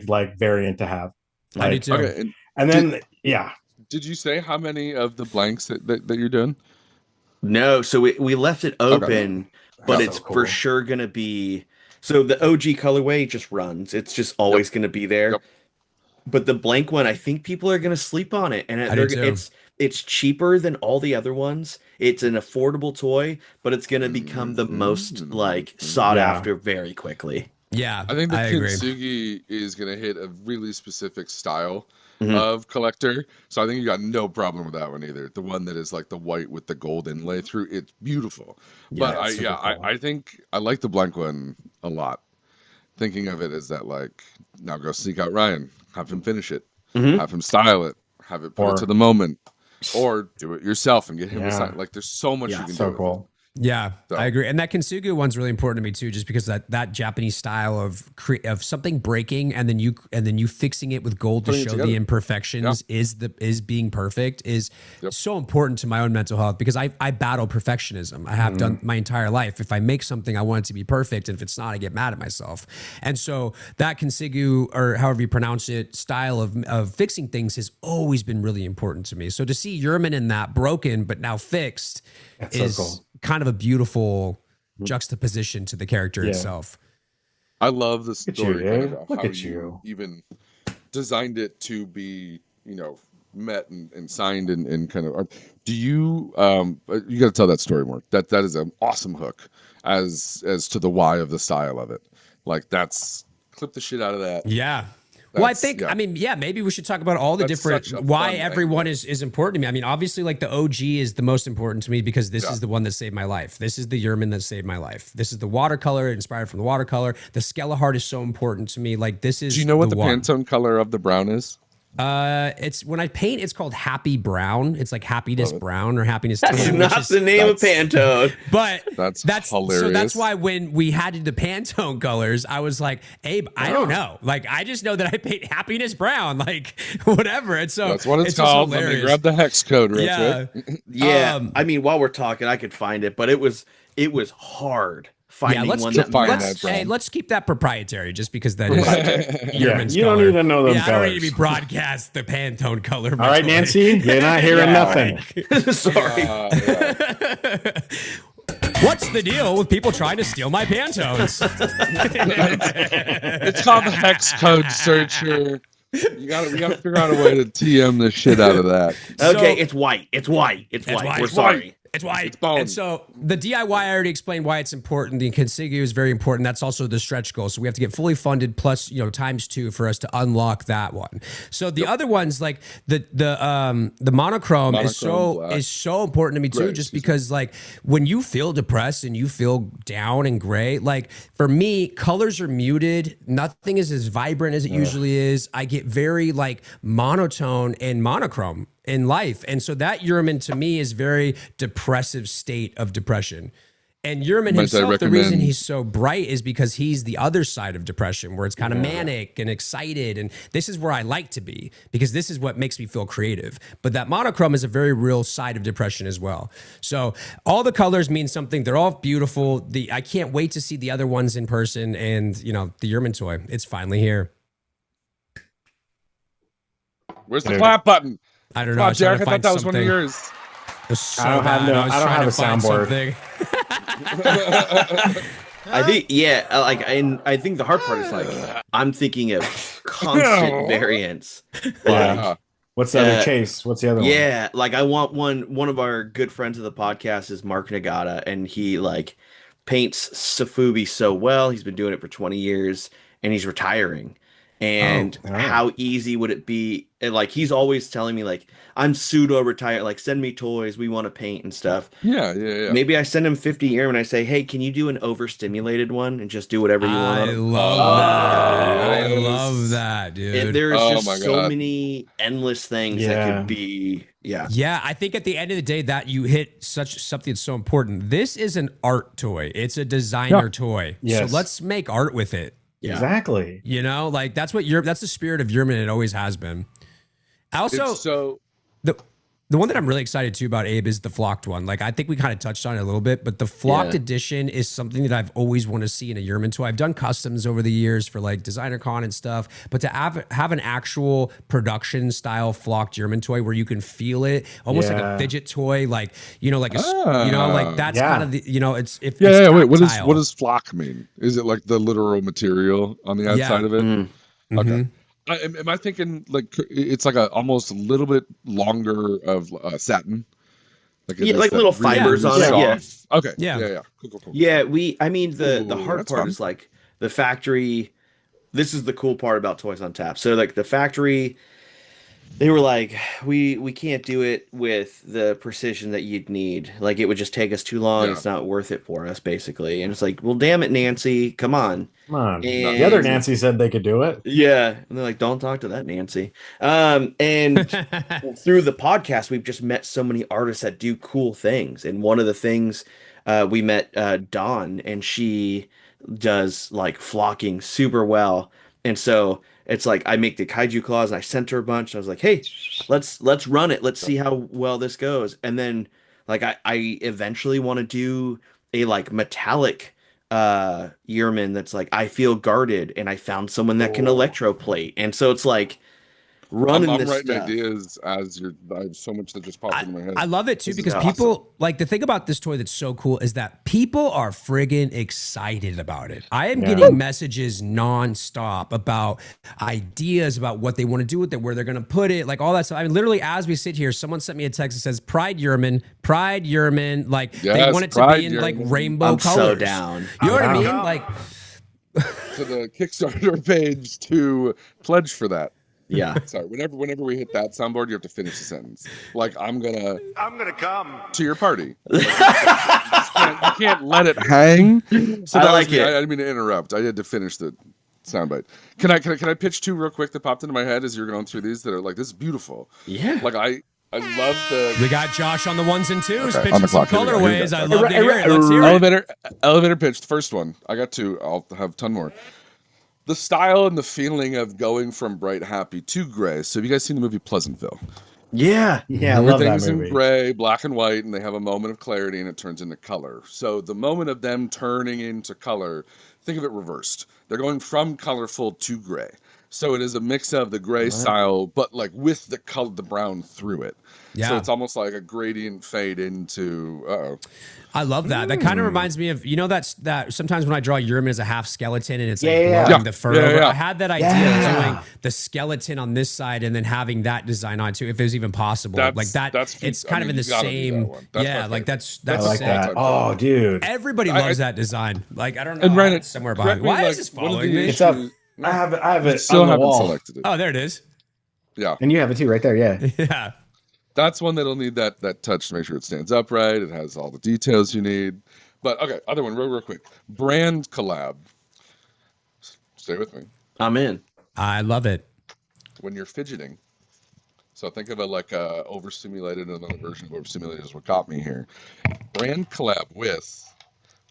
like variant to have. Like, I do too. Okay, and then, did you say how many of the blanks that you're doing? No, so we left it open, but That's it's so cool. for sure going to be. So the OG colorway just runs. It's just always going to be there. Yep. But the blank one, I think people are going to sleep on it, and I do too. it's cheaper than all the other ones. It's an affordable toy, but it's going to become the most like sought after very quickly. Yeah, I think the agree. Kintsugi is going to hit a really specific style of collector. So I think you got no problem with that one either. The one that is like the white with the gold inlay through, it's beautiful. Yeah, But it's super cool. I think I like the blank one a lot. Thinking of it as that, like, now go seek out Ryan, have him finish it, have him style it, have it put it to the moment, or do it yourself and get him to sign. Like, there's so much you can so do. cool. Yeah, So. I agree. And that Kintsugi one's really important to me too, just because that Japanese style of something breaking and then you fixing it with gold to Putting it show together. the imperfections is being perfect is so important to my own mental health, because I battle perfectionism. I have done my entire life. If I make something, I want it to be perfect, and if it's not, I get mad at myself. And so that Kintsugi, or however you pronounce it, style of fixing things has always been really important to me. So to see Yerman in that broken but now fixed is so cool. kind of a beautiful juxtaposition to the character itself. I love the at you, story Dave. of Look how at you. even designed it to be, met and signed and kind of. Do you you got to tell that story more. That is an awesome hook as to the why of the style of it. Like, that's clip the shit out of that. Yeah. Well, I That's- think, yeah. maybe we should talk about all the That's different, such a why fun everyone angle. is important to me. I mean, obviously, like the OG is the most important to me because this is the one that saved my life. This is the Yerman that saved my life. This is the watercolor, inspired from the watercolor. The Skeleheart is so important to me. Like, this is Do you know what the one. Pantone color of the brown is? It's when I paint, it's called Happy Brown. It's like Happiness Brown or Happiness That's Tan. not the name of Pantone. But that's hilarious. So that's why when we had the Pantone colors, I was like, Abe, I don't know. Like, I just know that I paint Happiness Brown, like whatever. And so that's what it's called. Let me grab the hex code real quick. Yeah. I mean, while we're talking, I could find it, but it was hard finding one let's keep that proprietary, just because that is Yerman's you color. don't need to know those colors. I don't need to be broadcast the Pantone color. All right, Nancy, you're not hearing nothing. Sorry. What's the deal with people trying to steal my Pantones? It's called the hex code searcher. We gotta figure out a way to TM the shit out of that. Okay, it's white. It's white. We're sorry. It's white. It's bone. And so the DIY, I already explained why it's important. The Kintsugi is very important. That's also the stretch goal. So we have to get fully funded plus, ×2 for us to unlock that one. So the other ones, like the monochrome is so important to me too, just because like when you feel depressed and you feel down and gray, like for me, colors are muted. Nothing is as vibrant as it usually is. I get very like monotone and monochrome in life. And so that Yerman to me is very depressive state of depression. And Yerman himself, the reason he's so bright is because he's the other side of depression, where it's kind of manic and excited. And this is where I like to be, because this is what makes me feel creative. But that monochrome is a very real side of depression as well. So all the colors mean something. They're all beautiful. I can't wait to see the other ones in person. And, the Yerman toy, it's finally here. Where's the clap button? I don't know. Oh, Jared, I thought that was one of yours. So I don't have a soundboard. I think, I think the hard part is like, I'm thinking of constant variants. What's the other Chase? What's the other one? Yeah, like I want one of our good friends of the podcast is Mark Nagata, and he like paints sofubi so well. He's been doing it for 20 years, and he's retiring. And how easy would it be? And like he's always telling me like, I'm pseudo retired, like send me toys, we want to paint and stuff. Yeah. Maybe I send him 50 Yerman and I say, hey, can you do an overstimulated one and just do whatever you want? I love that, dude. There's just so many endless things that could be. Yeah, I think at the end of the day that you hit something that's so important. This is an art toy. It's a designer toy. Yes. So let's make art with it. Yeah. Exactly. Like that's the spirit of Yerman. It always has been. Also, the one that I'm really excited too about, Abe, is the flocked one. Like I think we kind of touched on it a little bit, but the flocked edition is something that I've always wanted to see in a Yerman toy. I've done customs over the years for like Designer Con and stuff, but to have an actual production style flocked Yerman toy where you can feel it, almost like a fidget toy, like like like that's kind of the it's Wait, what does flock mean? Is it like the literal material on the outside of it? Mm-hmm. Okay. Am I thinking like it's like almost a little bit longer of satin? Like little fibers on it. Yeah. Okay. Yeah. Cool. Yeah, the hard part is like the factory. This is the cool part about Toys on Tap. So like the factory, they were like, we can't do it with the precision that you'd need. Like it would just take us too long. Yeah. It's not worth it for us, basically. And it's like, well, damn it, Nancy, come on. And the other Nancy said they could do it. Yeah. And they're like, don't talk to that Nancy. And through the podcast, we've just met so many artists that do cool things. And one of the things we met Dawn, and she does like flocking super well. And so it's like I make the kaiju claws and I sent her a bunch. I was like, hey, let's run it. Let's see how well this goes. And then like I eventually want to do a like metallic Yerman that's like I feel guarded, and I found someone that can electroplate. And so it's like running I'm this writing stuff. ideas as I have so much that just popped into my head. I love it too, because people like the thing about this toy that's so cool is that people are friggin' excited about it. I am getting messages nonstop about ideas about what they want to do with it, where they're going to put it, like all that stuff. I mean, literally as we sit here, someone sent me a text that says Pride Yerman, like they want it to be in like rainbow colors. So down. You know what I mean? Like to the Kickstarter page to pledge for that. Yeah. Sorry. Whenever we hit that soundboard, you have to finish the sentence. Like I'm gonna come to your party. Like, you can't let it hang. So I like it. I didn't mean to interrupt. I had to finish the soundbite. Can I pitch two real quick that popped into my head as you're going through these that are like, this is beautiful. Yeah. Like I love the. We got Josh on the ones and twos, Okay, pitching on the some clock. Here we go, here we colorways. go. I love to hear it. Let's hear it. Elevator pitch. The first one. I got two. I'll have a ton more. The style and the feeling of going from bright happy to gray. So have you guys seen the movie Pleasantville? Yeah. Yeah, I love that Everything's movie. in gray, black and white, and they have a moment of clarity and it turns into color. So the moment of them turning into color, think of it reversed. They're going from colorful to gray. So it is a mix of the gray style, but like with the color, the brown through it. Yeah. So it's almost like a gradient fade into. I love that. That kind of reminds me of, that sometimes when I draw Yerman as a half skeleton and it's like Yeah. blowing the fur over. Yeah. I had that idea of doing the skeleton on this side and then having that design on too, if it was even possible. It's kind of in the same. That's I like sick. that. Oh, dude. Everybody loves that design. Like, I don't know. And Ryan, somewhere behind. Why is this following me? It's up. I have it Still on the haven't wall. selected it. Oh, there it is. Yeah. And you have it too, right there. Yeah. Yeah. That's one that'll need that touch to make sure it stands upright. It has all the details you need. But okay, other one, real quick. Brand collab. Stay with me. I'm in. I love it. When you're fidgeting. So think of it like overstimulated. Another version of overstimulated is what got me here. Brand collab with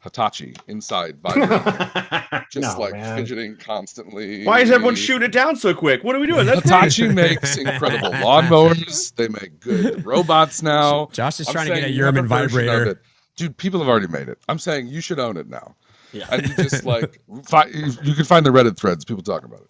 Hitachi inside vibrating. Fidgeting constantly. Why is everyone shooting it down so quick? What are we doing? That's Hitachi makes incredible lawnmowers. They make good robots now. Josh is I'm trying to get a saying Yerman another version of vibrator. it. Dude, people have already made it. I'm saying you should own it now. Yeah. And you just like you can find the Reddit threads, people talking about it.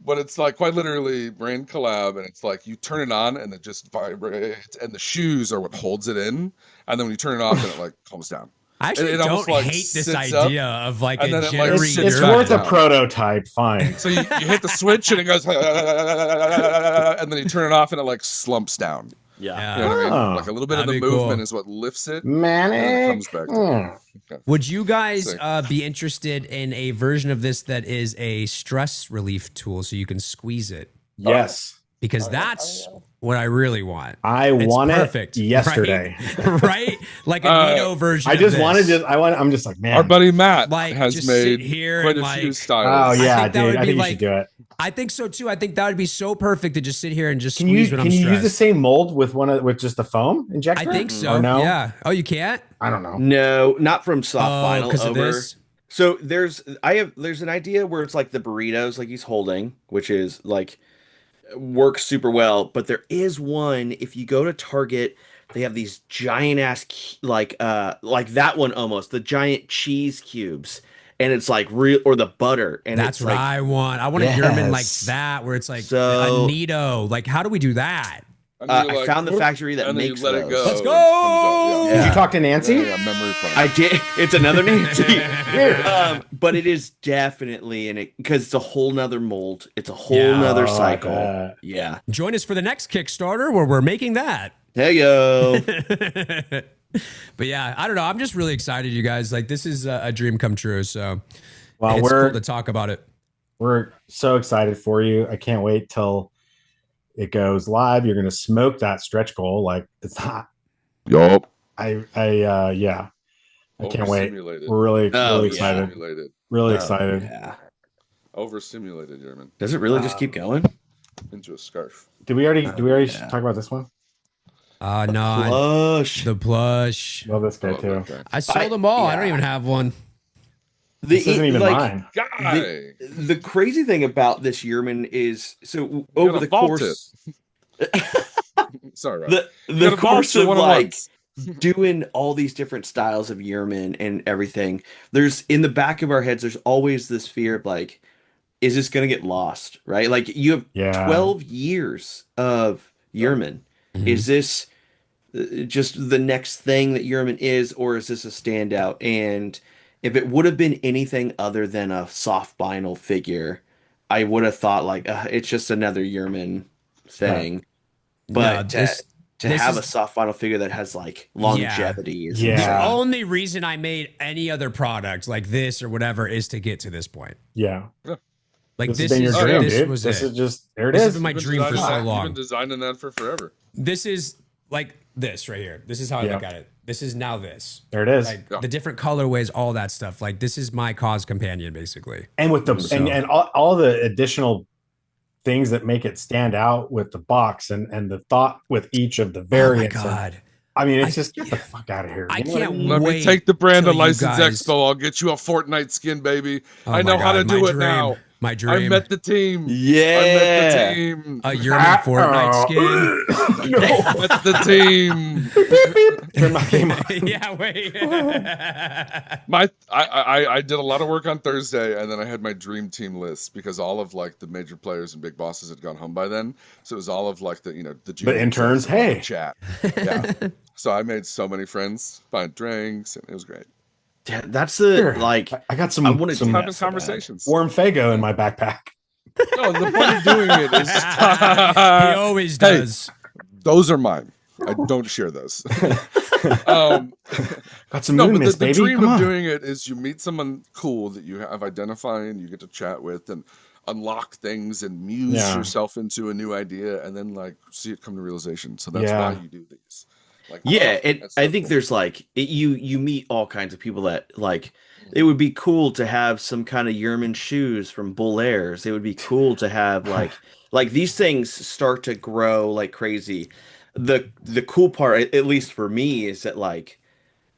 But it's like quite literally brand collab, and it's like you turn it on and it just vibrates, and the shoes are what holds it in, and then when you turn it off, then it like calms down. I actually It don't almost, like, hate this sits idea up, of like and a then it, like, jittery sits It's back worth a down. prototype. Fine. So you hit the switch and it goes, and then you turn it off and it like slumps down. Yeah. You know what I mean? Oh. Like a little bit of the That'd be movement cool. is what lifts it. Manic. And then it comes back down. Okay. Would you guys Sick. be interested in a version of this that is a stress relief tool so you can squeeze it? Yes. Because that's what I really want. I It's want perfect, it yesterday. Right? Like a Nito version I of just this. wanted to. I'm just like, man. Our buddy Matt Like, has just made sit here quite and, a few like- styles. Oh yeah, think that dude. would I be think you like- should do it. I think so too. I think that would be so perfect to just sit here and just Can squeeze you when I'm use the stressed. same mold with just the foam injector? I think so. Or no? Yeah. Oh, you can't? I don't know. No, not from soft Oh, vinyl because of over. this? So there's an idea where it's like the burritos like he's holding, which is like works super well, but there is one if you go to Target, they have these giant ass like that one almost, the giant cheese cubes, and it's like real, or the butter, and That's it's what like, I want. I want a Yerman like Yes. that where it's like So- a Nito. Like, how do we do that? And then you're I like, found the whoop, factory that and then makes you let those. it go. Let's and go! it comes out. Did Yeah. you talk to Nancy? Yeah, memory foam. I did. It's another Nancy. But it is definitely because it's a whole nother mold. It's a whole Yeah. nother Oh, I cycle. bet. Yeah. Join us for the next Kickstarter where we're making that. Hey yo. But yeah, I don't know. I'm just really excited, you guys. Like, this is a dream come true. So Well, it's we're cool to talk about it. we're so excited for you. I can't wait till it goes live. You're gonna smoke that stretch goal like it's hot. Yup. Yeah. I can't wait. Overstimulated. We're really Oh, really yeah. excited. Overstimulated. Really Oh, excited. Yeah. Overstimulated, German. Does it really just keep going? Into a scarf. Did we already Yeah. talk about this one? No, Plush. the plush. Love this guy Oh, too. okay. I sold them all. I don't yeah. even have one. This isn't even mine. Guy. The crazy thing about this Yerman is so over gotta the vault course Sorry, Rob. the gotta course vault of one at like once. doing all these different styles of Yerman and everything, there's in the back of our heads there's always this fear of like, is this gonna get lost, right? Like you have Yeah. 12 years of Yerman. Mhm. Is this just the next thing that Yerman is, or is this a standout? And if it would have been anything other than a soft vinyl figure, I would have thought like it's just another Yerman thing. But No, to this have is- a soft vinyl figure that has like longevity is Yeah. The insane. only reason I made any other product like this or whatever is to get to this point. Yeah. Like This this, has been your is dream, this dude. was This it. is just there it This has is. been my You've been dream for designing so that- long. You've been designing that for forever. This is like this right here. This is how I Yeah. look at it. This is now this. There it is. Like the different colorways, all that stuff. Like this is my cause companion, basically. And with the and all the additional things that make it stand out with the box and the thought with each of the variants. Oh my God. I mean, it's just get the fuck out of here. I can't Let wait. me take the brand of till you License guys- Expo. I'll get you a Fortnite skin, baby. Oh I know my how to God, do my it dream. now. My dream. I met the team. Yeah. I met the team. A Yerman Fortnite skin. No. Met the team. Turn my game on. Yeah, wait. I did a lot of work on Thursday, and then I had my dream team list because all of like the major players and big bosses had gone home by then. So it was all of like the The interns. Hey, chat. Yeah. So I made so many friends, buying drinks, and it was great. Yeah, that's the like. I got some. I wanted some to Having conversations. warm Fago in my backpack. No, the point of doing it is He always does. those are mine. I don't share those. Got some No, moon but mist, the baby. dream Come of on. doing it is you meet someone cool that you have identifying, you get to chat with and unlock things and muse yourself into a new idea and then like see it come to realization. So that's why you do these. Like, Yeah, that's so I think cool. there's like you meet all kinds of people that like. It would be cool to have some kind of Yerman shoes from Bull Airs. It would be cool to have like these things start to grow like crazy. The cool part, at least for me, is that like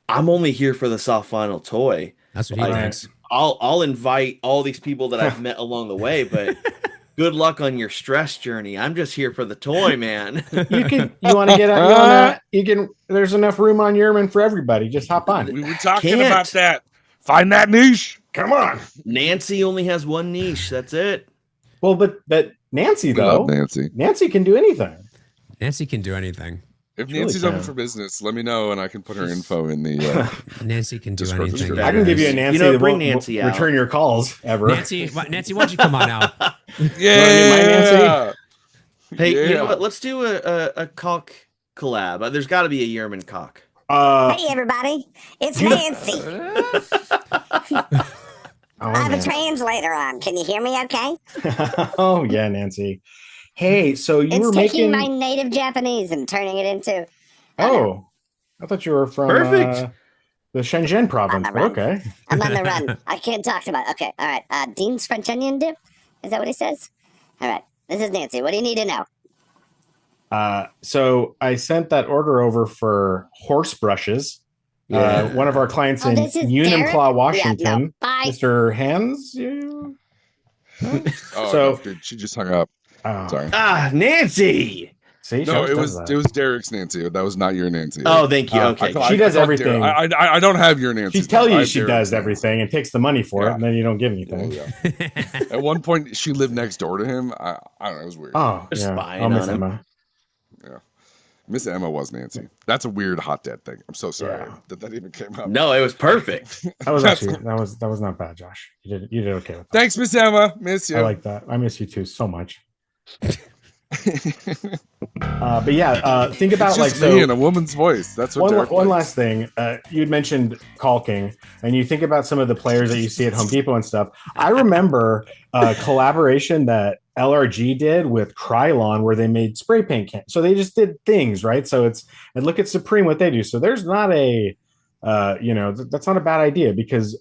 I'm only here for the soft vinyl toy. That's what he thinks. I'll invite all these people that I've met along the way, but good luck on your stress journey. I'm just here for the toy, man. You want to get out? You can. There's enough room on Yerman for everybody. Just hop on. We were talking Can't. about that. Find that niche. Come on. Nancy only has one niche. That's it. Well, but Nancy We love though. Nancy. Nancy can do anything. Nancy can do anything. If Really Nancy's open can. for business, let me know and I can put her info in the. Nancy can do Discord anything. description. I can give you a Nancy. that bring won't Nancy out. return your calls ever. Nancy, why don't you come on out? Yeah. Hey, you Yeah. know what? Let's do a cock collab. There's got to be a Yerman cock. Hey everybody, it's Nancy. I have a Nancy. translator on. Can you hear me okay? Oh yeah, Nancy. Hey, so you were It's taking making. my native Japanese and turning it into Oh, I thought you were from Perfect. the Shenzhen province. I'm But on okay. I'm on the run. I can't talk about it. Okay, all right. Dean's French onion dip? Is that what he says? All right. This is Nancy. What do you need to know? So I sent that order over for horse brushes. Yeah. One of our clients Oh, in this is Unimclaw, Derek? Washington, Yeah, no. Bye. Mr. Hands. You? Oh, So- no, dude, she just hung up. Oh, Sorry. Ah, Nancy. See, she No, always it does was that. Derek's Nancy. That was not your Nancy. Oh, thank you. Oh, Okay. She does called everything. Derek. I don't have your Nancy. She tell I you have she Derek's does Nancy. everything and takes the money for it, Yeah. and then you don't get Yeah, anything. yeah. At one point, she lived next door to him. I don't know. It was weird. Oh, Just yeah. spying I'll miss on him. Emma. Miss Emma was Nancy. That's a weird hot dad thing. I'm so sorry Yeah. that even came up. No, it was perfect. That was That's actually that was not bad, Josh. You did okay with that. Thanks, Miss Emma. Miss you. I like that. I miss you too so much. But yeah, think about It's like just me in so. a woman's voice. That's what Derek One likes. last thing, you'd mentioned caulking, and you think about some of the players that you see at Home Depot and stuff. I remember a collaboration that LRG did with Krylon, where they made spray paint cans. So they just did things, right? So and look at Supreme what they do. So there's not a, that's not a bad idea because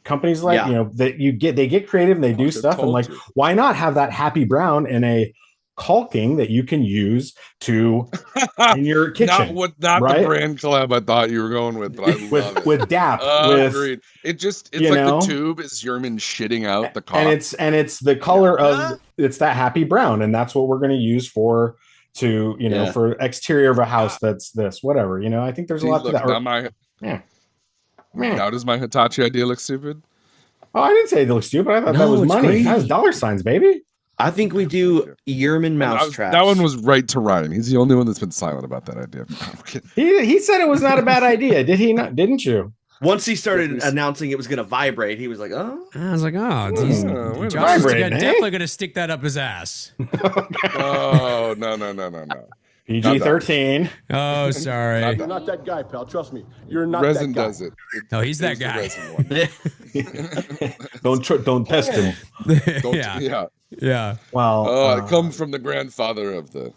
companies like Yeah. they get creative and they do They're stuff, and told like to. why not have that happy brown in a caulking that you can use to in your kitchen? Not right? the brand collab I thought you were going with, but I love it. with DAP, with Agreed. It's you like know, the tube is Yerman shitting out the cock. and it's the color of it's that happy brown, and that's what we're going to use for for exterior of a house. That's this whatever. I think there's a See, lot look, to that. now Yeah. now does my Hitachi idea look stupid? Oh, I didn't say it looks stupid. I thought that No, was it's money. great. That was dollar signs, baby. I think we do Yerman mouse traps. That one was right to Ryan. He's the only one that's been silent about that idea. I'm kidding. He said it was not a bad idea. Did he not? Didn't you? Once he started announcing it was going to vibrate, he was like, "Oh, I was like, oh, wait a Josh is minute. Vibrating, eh? definitely going to stick that up his ass. Oh, no. PG-13. Oh, sorry. Not You're not that guy, pal. Trust me. You're not Resin that guy. does it. No, he's that It's the guy. resin one. Don't test him. Don't- yeah. yeah. Yeah. Well, Oh, I come from the grandfather of the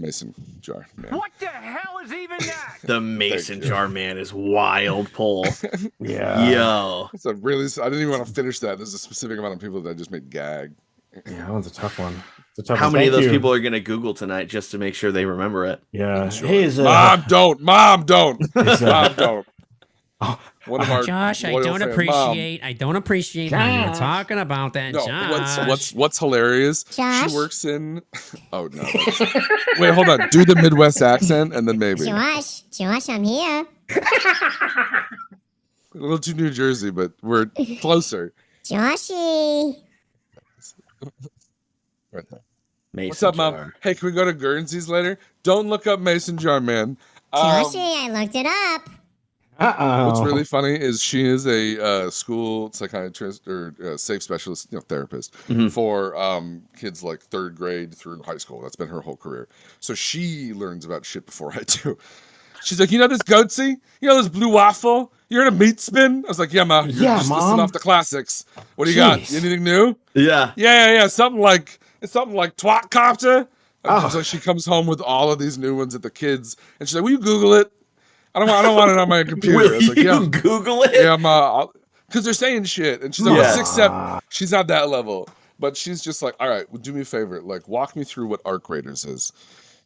mason jar man. What the hell is even that? The mason jar man is wild, Paul. Yeah. Yo. It's a really. I didn't even want to finish that. There's a specific amount of people that I just made gag. Yeah, that one's a tough one. It's a tough How one. many of Thank those you. people are going to Google tonight just to make sure they remember it? Yeah. Sure. Hey, Mom, don't. Mom, don't. Mom, don't. Oh, One of our Josh, I loyal don't fans- appreciate. I don't appreciate how you were talking about that. No, Josh. what's hilarious? Josh? She works in. Oh no! Wait, hold on. Do the Midwest accent, and then maybe Josh, I'm here. a little too New Jersey, but we're closer. Joshy. Right there. Mason What's up, jar. Mom? Hey, can we go to Guernsey's later? Don't look up Mason Jar Man. I looked it up. What's really funny is she is a school psychiatrist or safe specialist, therapist for kids like 3rd grade through high school. That's been her whole career. So she learns about shit before I do. She's like, this goatsy? This blue waffle? You're in a meat spin? I was like, yeah, Ma. You're just listing off the classics. What do you got? Anything new? Yeah. Yeah. Something like twat copter. So she comes home with all of these new ones at the kids, and she's like, will you Google it? I don't want it on my computer. I was like, yeah. Google it? Yeah, Ma. Because they're saying shit. And she's like, 6, 7. She's not that level. But she's just like, all right, well, do me a favor. Like, walk me through what Arc Raiders is.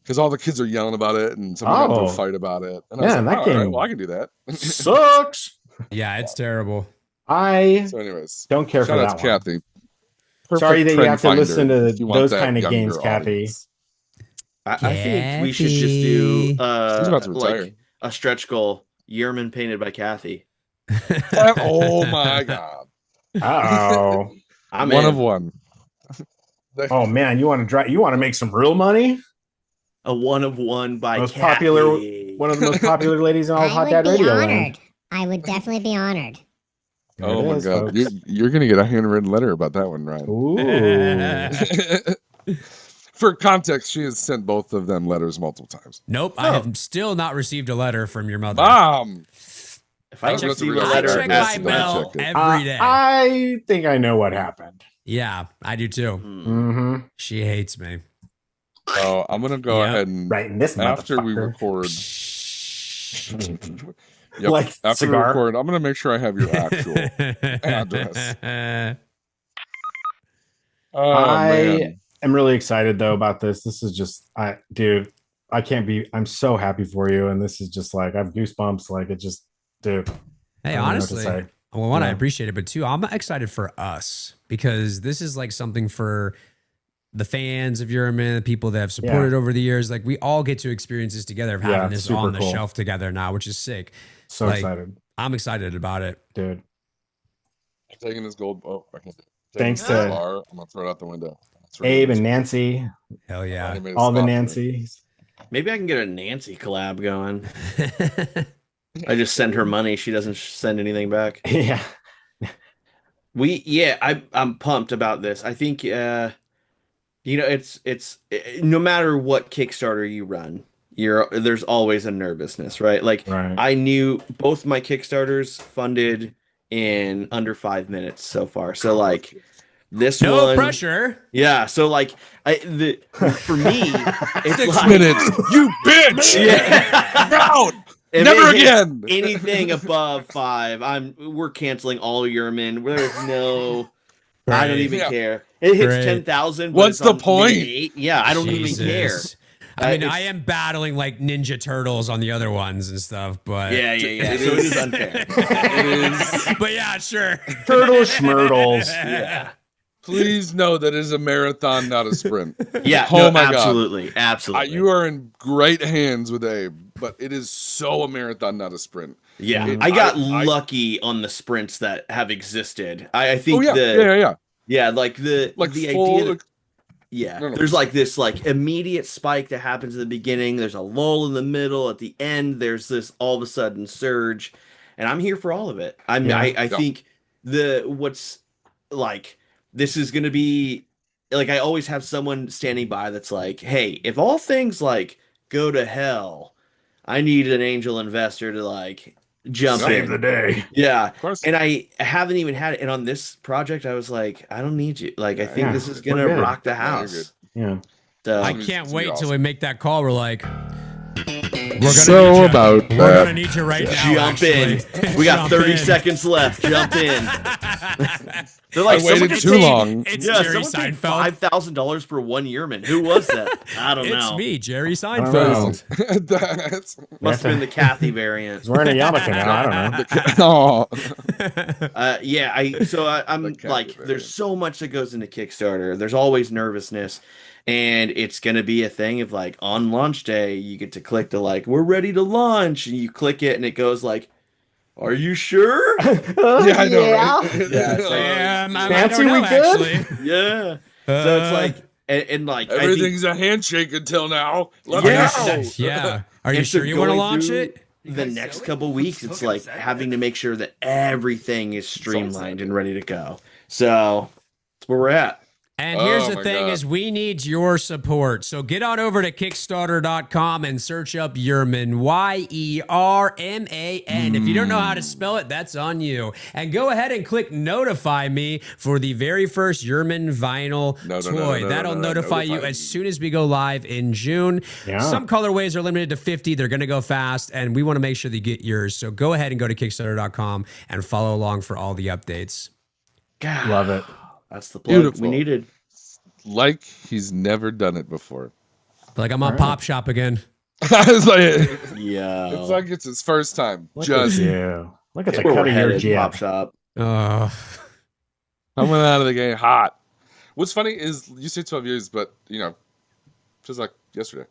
Because all the kids are yelling about it, and someone got into a fight about it. And I was like, that game all right, well, I can do that. sucks. Yeah, it's terrible. So anyways. Don't care for shout that out to one. Kathy. Sorry that you Trend have to finder listen to if you want those that kind of games, younger Kathy. audience. I think we should just do She's about to retire. like a stretch goal. Yerman painted by Kathy. Oh my God. Oh. I'm one in. of one. Oh man, you want to make some real money? A 1 of 1 by Most Kathy. popular, one of the most popular ladies in all of HotDadRadio land. I would definitely be honored. There Oh it my is, God. folks. You're going to get a handwritten letter about that one, Ryan. Ooh. For context, she has sent both of them letters multiple times. Nope, I have still not received a letter from your mother. Mom! If I was check about to the read a I letter, letter. check Yes, my but I mail checked it. every day. I think I know what happened. Yeah, I do too. Mm-hmm. She hates me. So I'm going to go ahead and, Right in this after we motherfucker. record, Like after we cigar. record, I'm going to make sure I have your actual address. Oh, man. I'm really excited though about this. This is just, dude, I'm so happy for you. And this is just like, I have goosebumps. Like it just, dude. Hey, I don't know what to honestly, say. well, one, I Yeah. appreciate it, but two, I'm excited for us because this is like something for the fans of Yerman, the people that have supported over the years. Like we all get to experience this together of having this super on the cool. shelf together now, which is sick. So Like, excited, I'm excited about it. dude. I'm taking this gold. Oh, I can't. Thanks Taking this to bar, I'm going to throw it out the window. Abe and Nancy, Hell yeah. all the Nancys. maybe I can get a Nancy collab going. I just send her money. She doesn't send anything back. Yeah. I'm pumped about this. I think, it's no matter what Kickstarter you run, there's always a nervousness, right? Like I knew both my Kickstarters funded in under 5 minutes so far. So like this no one, pressure. yeah. So like for me, it's 6 like, minutes. You bitch. Yeah. No. If Never it hits again. Anything above 5, we're canceling all Yerman. There's no, I don't even care. It hits 10,000. What's the point? 8. Yeah, I don't even care. Jesus. I mean, I am battling like Ninja Turtles on the other ones and stuff, but Yeah. So it is unfair. It is. but yeah, sure. Turtle schmurtles. Yeah. Please know that it is a marathon, not a sprint. Yeah. Oh my absolutely, God. absolutely. You are in great hands with Abe, but it is so a marathon, not a sprint. Yeah, I got lucky on the sprints that have existed. I think like the idea that, No. there's like this like immediate spike that happens at the beginning, there's a lull in the middle, at the end there's this all of a sudden surge, and I'm here for all of it. I think what's like, this is going to be like, I always have someone standing by that's like, hey, if all things like go to hell, I need an angel investor to like jump Save in the day. Yeah. Of course. And I haven't even had it. And on this project, I was like, I don't need you. Like, I think this is going to we're good. rock the Yeah, you're house. Yeah. So I can't wait till we make that call. We're like, we're gonna need you right now. Jump in. We got 30 seconds left. Jump in. They're like, I waited too long. It's Yeah, Jerry someone paid Seinfeld. $5,000 for one Yearman. Who was that? I don't know. It's me, Jerry I don't Seinfeld. know. Must have been the Kathy variant. He's wearing a yarmulke now. I don't know. Yeah, I'm like, there's so much that goes into Kickstarter. There's always nervousness, and it's gonna be a thing of like on launch day, you get to click the like, we're ready to launch, and you click it, and it goes like, are you sure? Yeah, I know. Right? Yeah, Nancy, we good? actually. Yeah. So it's like, and like Everything's a handshake until now. Yeah. Are you And so sure you want to going launch through it? the next couple weeks, it's like having to make sure that everything is streamlined and ready to go. So that's where we're at. And here's Oh the my thing God. is we need your support. So get on over to Kickstarter.com and search up Yerman, Yerman. If you don't know how to spell it, that's on you. And go ahead and click notify me for the very first Yerman vinyl toy. That'll notify you as soon as we go live in June. Yeah. Some colorways are limited to 50. They're going to go fast, and we want to make sure that you get yours. So go ahead and go to Kickstarter.com and follow along for all the updates. God, Love it. that's the plug Beautiful. we needed. Like he's never done it before. Like I'm on Pop Shop again. It's like Yeah. it's like it's his first time. Look Just at you. Look at the where cut we're of your headed, Pop jab. Shop. coming out of the game hot. What's funny is you say 12 years, but just like yesterday.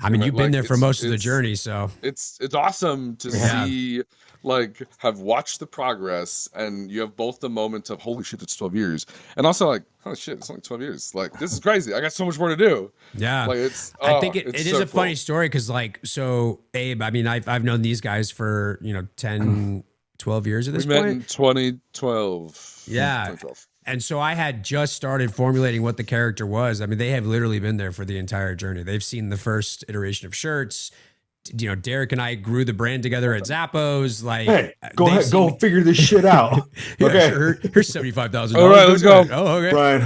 I mean, you've been Like, there for it's- most of the it's- journey, so It's awesome to see, like, have watched the progress, and you have both the moment of holy shit, it's 12 years, and also like, oh shit, it's only 12 years. Like, this is crazy. I got so much more to do. yeah. Like, it's. I think it it's is so a funny cool. story because, like, so Abe, I mean, I've known these guys for 10, 12 years at this We met in point. 2012. Yeah. 2012. And so I had just started formulating what the character was. I mean, they have literally been there for the entire journey. They've seen the first iteration of shirts. Derek and I grew the brand together at Zappos. Like, Hey, go they've ahead, seen go me- figure this shit out. Yeah, Okay. sure. Here's $75,000. All right, let's go. Oh, okay. Brian,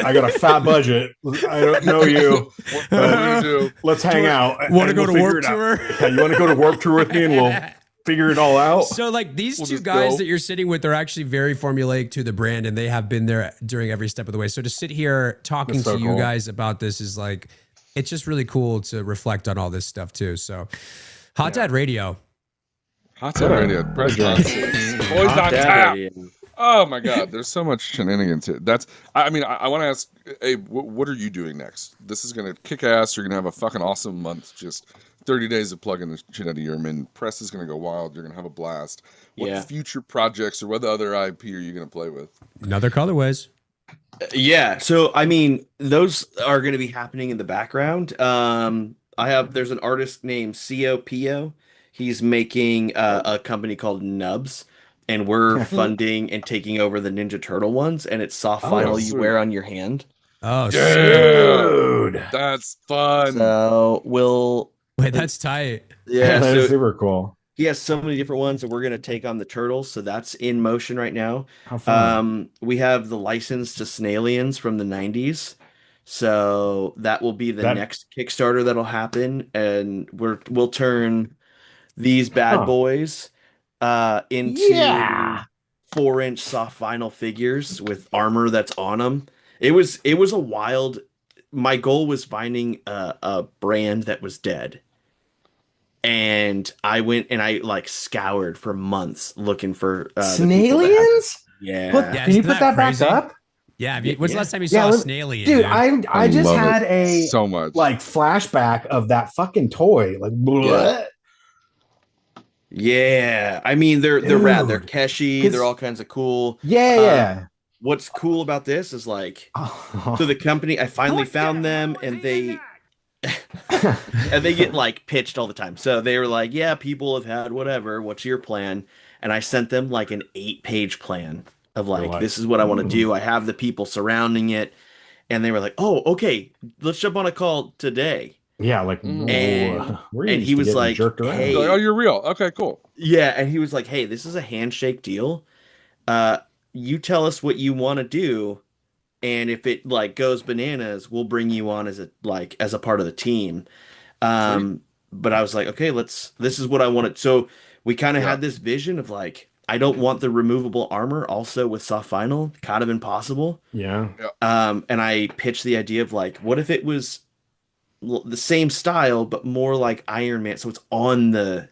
I got a fat budget. I don't know you. What do you do? Let's hang out. Want to and go we'll to figure Warp it out. Tour? Yeah, you want to go to Warp Tour with me, and we'll figure it all out. So, like, these We'll two just guys go. that you're sitting with are actually very formulaic to the brand, and they have been there during every step of the way. So to sit here talking That's so to you cool. guys about this is like, it's just really cool to reflect on all this stuff too. So, HotDadRadio. HotDadRadio. Press Boys on tap. Oh my God, there's so much shenanigans here. I mean, I want to ask, Abe, what are you doing next? This is gonna kick ass. You're gonna have a fucking awesome month. Just 30 days of plugging the shit out of Yerman. Press is gonna go wild. You're gonna have a blast. What Yeah. future projects or what other IP are you gonna play with? Another colorways. Yeah, so I mean, those are going to be happening in the background. There's an artist named Copo. He's making a company called Nubs, and we're funding and taking over the Ninja Turtle ones, and it's soft vinyl you sweet. wear on your hand. Oh, Dude. That's fun. So wait, that's tight. yeah, That is so super cool. he has so many different ones, and we're going to take on the turtles, so that's in motion right now. How fun. We have the license to Snailians from the 90s. So that will be the next Kickstarter that'll happen, and we'll turn these bad boys into 4-inch soft vinyl figures with armor that's on them. It was a wild. My goal was finding a brand that was dead, and I went and I like scoured for months looking for the people that had- Snailians? Yeah. Yeah, Can you isn't put that that back crazy? up? Yeah. When's the last time you Yeah, saw a let- Snailian? Dude, I just love had it a so much. like flashback of that fucking toy. Like, bleh. Yeah, I mean they're rad. They're Dude. Keshi. They're all kinds of cool. Yeah. What's cool about this is like, Oh. so the company, I finally found them, and they get like pitched all the time. So they were like, yeah, people have had whatever. What's your plan? And I sent them like an 8-page plan of like, this is what I want to do. I have the people surrounding it, and they were like, oh, okay, let's jump on a call today. Yeah, like, And we're he used to was getting like, jerked around. hey, Like, oh, you're real. Okay, cool. yeah, and he was like, hey, this is a handshake deal. You tell us what you want to do, and if it like goes bananas, we'll bring you on as a part of the team. But I was like, okay, this is what I wanted. So we kind of had this vision of like, I don't want the removable armor also with soft vinyl, kind of impossible. Yeah. And I pitched the idea of like, what if it was the same style, but more like Iron Man. So it's on the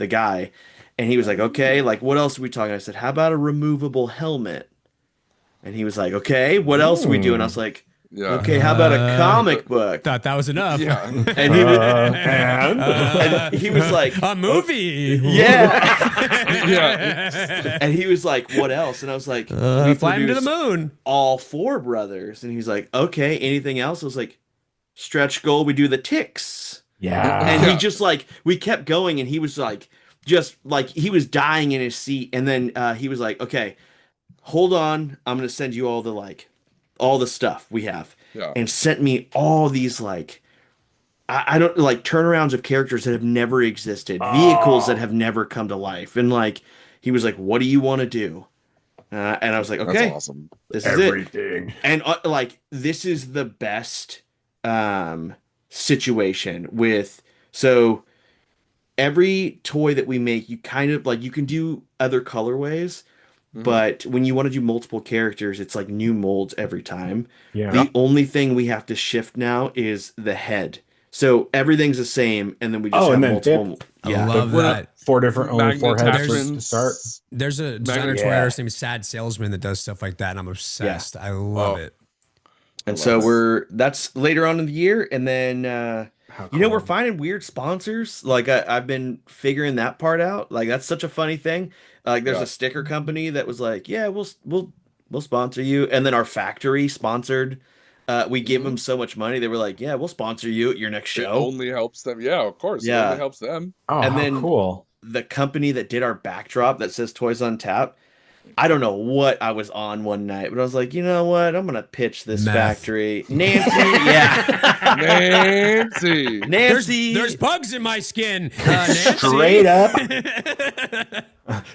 guy. And he was like, okay, like what else are we talking? I said, how about a removable helmet? And he was like, okay, what else are we doing? I was like, okay, how about a comic book? Thought that was enough. Yeah. And he was like, a movie. Yeah. Yeah. And he was like, what else? And I was like, we fly him to the produced moon. all 4 brothers. And he's like, okay, anything else? I was like, stretch goal, we do the ticks. Yeah. And he just like, we kept going, and he was like, just like, he was dying in his seat. And then he was like, okay, hold on, I'm going to send you all the stuff we have. Yeah. And sent me all these like, I don't like turnarounds of characters that have never existed, vehicles that have never come to life. And like, he was like, what do you want to do? And I was like, okay, That's awesome. this is Everything. it. And like, this is the best situation with, so every toy that we make, you kind of like, you can do other colorways, but when you want to do multiple characters, it's like new molds every time. Yeah. The only thing we have to shift now is the head. So everything's the same, and then we just have and then multiple. I Yeah. love that. 4 different, only 4 heads attachments. to start. There's a designer toy artist named Sad Salesman that does stuff like that, and I'm obsessed. I love it. And so that's later on in the year, and then we're finding weird sponsors. Like I've been figuring that part out. Like that's such a funny thing. Like there's a sticker company that was like, yeah, we'll sponsor you, and then our factory sponsored. We gave them so much money, they were like, yeah, we'll sponsor you at your next show. It only helps them. Yeah, of course. It only helps them. Oh, and how then cool. The company that did our backdrop that says Toys on Tap, I don't know what I was on one night, but I was like, you know what? I'm gonna pitch this factory. Nancy, Nancy. There's bugs in my skin. Nancy. Straight up.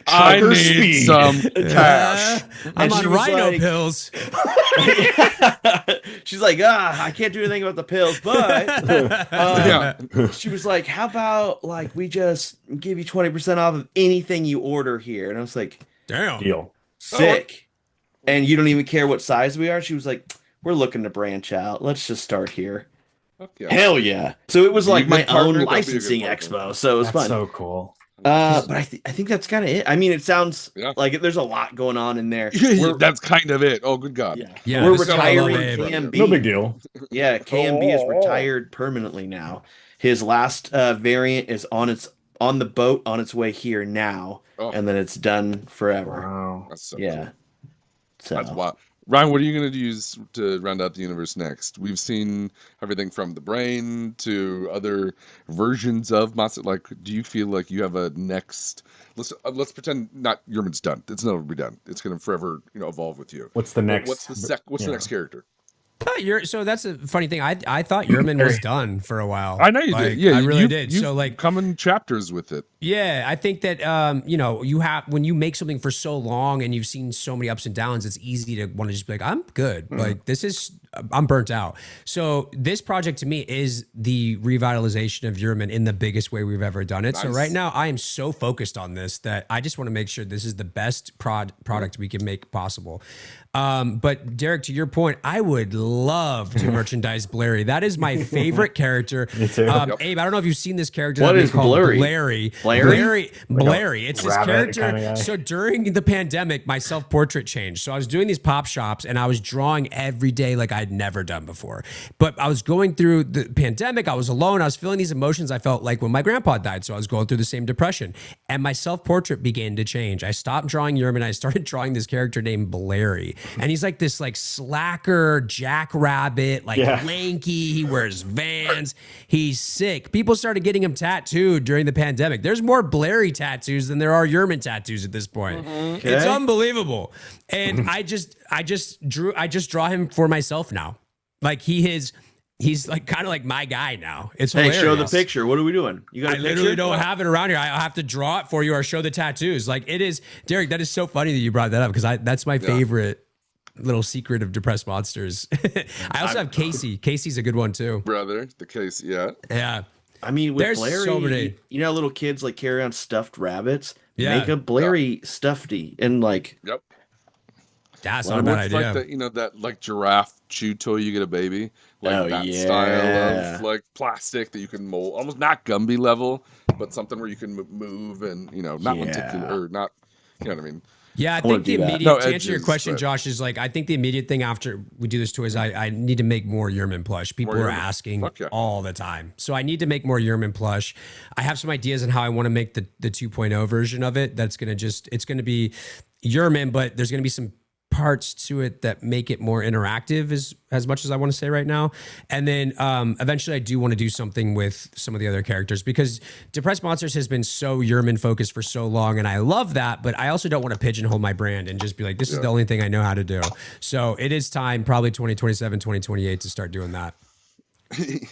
I need some cash. I'm on rhino like, pills. She's like, I can't do anything about the pills, but she was like, how about like we just give you 20% off of anything you order here? And I was like, damn, deal. Sick. And you don't even care what size we are? She was like, we're looking to branch out. Let's just start here. Okay. Hell yeah. So it was like my partner, own that'd be a good licensing partner. expo. So it was fun. So cool. But I think that's kind of it. I mean, it sounds like there's a lot going on in there. That's kind of it. Oh, good God. We're this is what I love, retiring Abe. KMB. No big deal. Yeah, KMB is retired permanently now. His last variant is on the boat on its way here now, and then it's done forever. Wow. That's so Yeah. cool. So That's wild. Ryan, what are you going to use to round out the universe next? We've seen everything from the brain to other versions of Monster. Like, do you feel like you have a next? Let's pretend not Yerman's done. It's never be done. It's going to forever, evolve with you. What's the next? What's the next character? So that's a funny thing. I thought Yerman was done for a while. I know you did. Yeah, I really did. You So like, come in chapters with it. yeah, I think that you have, when you make something for so long and you've seen so many ups and downs, it's easy to want to just be like, I'm good. Like I'm burnt out. So this project to me is the revitalization of Yerman in the biggest way we've ever done it. Nice. So right now I am so focused on this that I just want to make sure this is the best product we can make possible. But Derek, to your point, I would love to merchandise Blarry. That is my favorite character. Me too. Abe, I don't know if you've seen this character. What is Blarry? Blarry. It's this character. Kind of guy. So during the pandemic, my self-portrait changed. So I was doing these pop shops and I was drawing every day like I'd never done before. But I was going through the pandemic. I was alone. I was feeling these emotions I felt like when my grandpa died. So I was going through the same depression. And my self-portrait began to change. I stopped drawing Yerman. I started drawing this character named Blarry. And he's like this like slacker jackrabbit, like lanky. He wears Vans. He's sick. People started getting him tattooed during the pandemic. There's more Blarry tattoos than there are Yerman tattoos at this point. Okay. It's unbelievable. And I just draw him for myself now. Like he's like kind of like my guy now. It's hilarious. Hey, show the picture. What are we doing? You got a picture? I literally don't have it around here. I have to draw it for you or show the tattoos. Like it is, Derek, that is so funny that you brought that up because that's my favorite little secret of depressed monsters. I also have Casey. Casey's a good one too. Brother, the case, yeah. Yeah. I mean, with There's Blarry, so many. you know, how little kids like carry around stuffed rabbits. Yeah. Make a Blarry stuffedy and like. Yep. That's Well, not a bad it's idea. like that, you know, that like giraffe chew toy you get a baby, like Oh, that yeah. style of like plastic that you can mold, almost not Gumby level, but something where you can move and, you know, not lenticular or not, you know what I mean? Yeah, I wanna think the do that. immediate No to answer your edges, question, but- Josh, is like I think the immediate thing after we do this toy is I need to make more Yerman plush. People More are Yerman. asking Fuck yeah. all the time, so I need to make more Yerman plush. I have some ideas on how I want to make the 2.0 version of it. That's gonna it's gonna be Yerman, but there's gonna be some parts to it that make it more interactive as much as I want to say right now. And then eventually I do want to do something with some of the other characters because Depressed Monsters has been so Yerman focused for so long. And I love that, but I also don't want to pigeonhole my brand and just be like, this is the only thing I know how to do. So it is time, probably 2027, 2028 to start doing that. This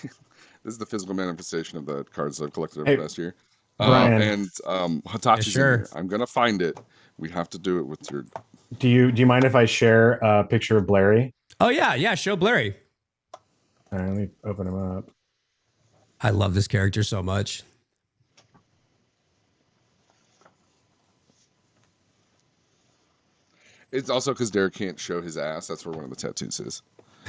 is the physical manifestation of the cards I've collected over the past year. Brian. And Hitachi's in sure. here. I'm going to find it. We have to do it with your... Do you mind if I share a picture of Blarry? Oh yeah. Show Blarry. All right, let me open him up. I love this character so much. It's also because Derek can't show his ass. That's where one of the tattoos is.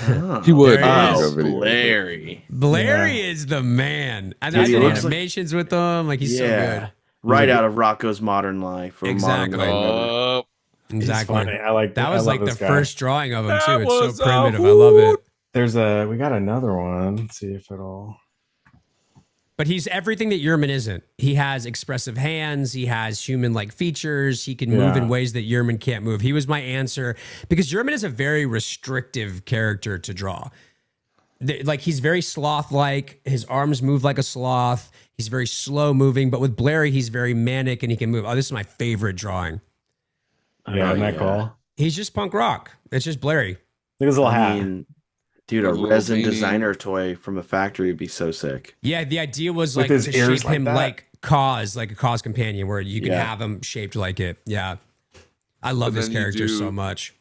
Oh, He would. There he Go is. video. Blarry. Blarry is the man. And I Dude, he did looks like- animations with him. Like he's so good. Right out of Rocco's Modern Life. Or Exactly. Modern Life. Oh, Exactly. Funny. I like That I was love like the this guy. first drawing of him That too. It's was so a primitive. I love it. We got another one. Let's see if it'll. But he's everything that Yerman isn't. He has expressive hands. He has human-like features. He can move in ways that Yerman can't move. He was my answer because Yerman is a very restrictive character to draw. Like he's very sloth-like. His arms move like a sloth. He's very slow moving. But with Blarry, he's very manic and he can move. Oh, this is my favorite drawing. Yeah, isn't that cool? He's just punk rock. It's just Blarry. Look at his little hat. I mean, dude, a Little resin beanie. designer toy from a factory would be so sick. Yeah, the idea was With like his to ears shape like him that. like a cause companion, where you can Yeah. have him shaped like it. Yeah, I love And this then you character do- so much.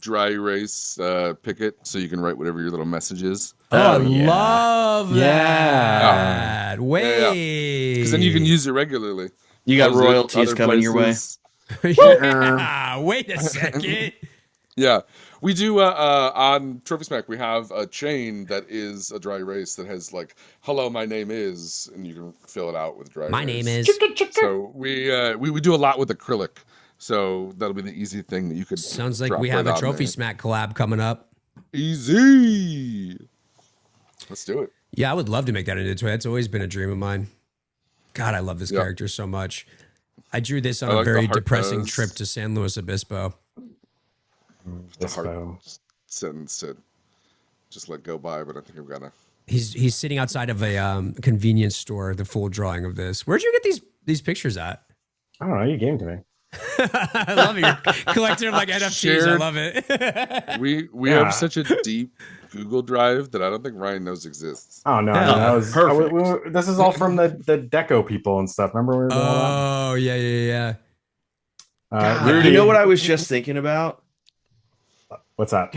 dry erase picket so you can write whatever your little message is. Oh, I yeah. love that. Wait, Because then you can use it regularly. You got Use it royalties other coming your way. places. Yeah, wait a second. Yeah. We do on Trophy Smack, we have a chain that is a dry erase that has like, hello, my name is, and you can fill it out with dry My erase. name is. So we do a lot with acrylic. So that'll be the easy thing that you could Sounds like drop we have right a on Trophy there. Smack collab coming up. Easy. Let's do it. Yeah, I would love to make that into a toy. That's always been a dream of mine. God, I love this Yeah. character so much. I drew this on I a like the very heart depressing pose. trip to San Luis Obispo. The Dispo. hard sentence to just let go by, but I think I've got to. He's sitting outside of a convenience store. The full drawing of this. Where'd you get these pictures at? I don't know. You gave them to me. I love it. You're collecting like NFTs. I Shared- love it. We Yeah. have such a deep Google Drive that I don't think Ryan knows exists. Oh no, Yeah. that was Perfect. this is all from the Deco people and stuff. Remember we were doing all Oh yeah. that? You know what I was just thinking about? What's that?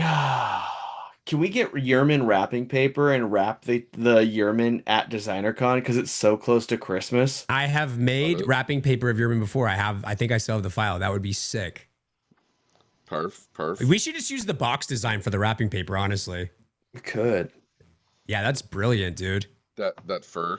Can we get Yerman wrapping paper and wrap the Yerman at DesignerCon because it's so close to Christmas? I have made wrapping paper of Yerman before. I think I still have the file. That would be sick. Perf. We should just use the box design for the wrapping paper. Honestly, We could. yeah, that's brilliant, dude. That fur.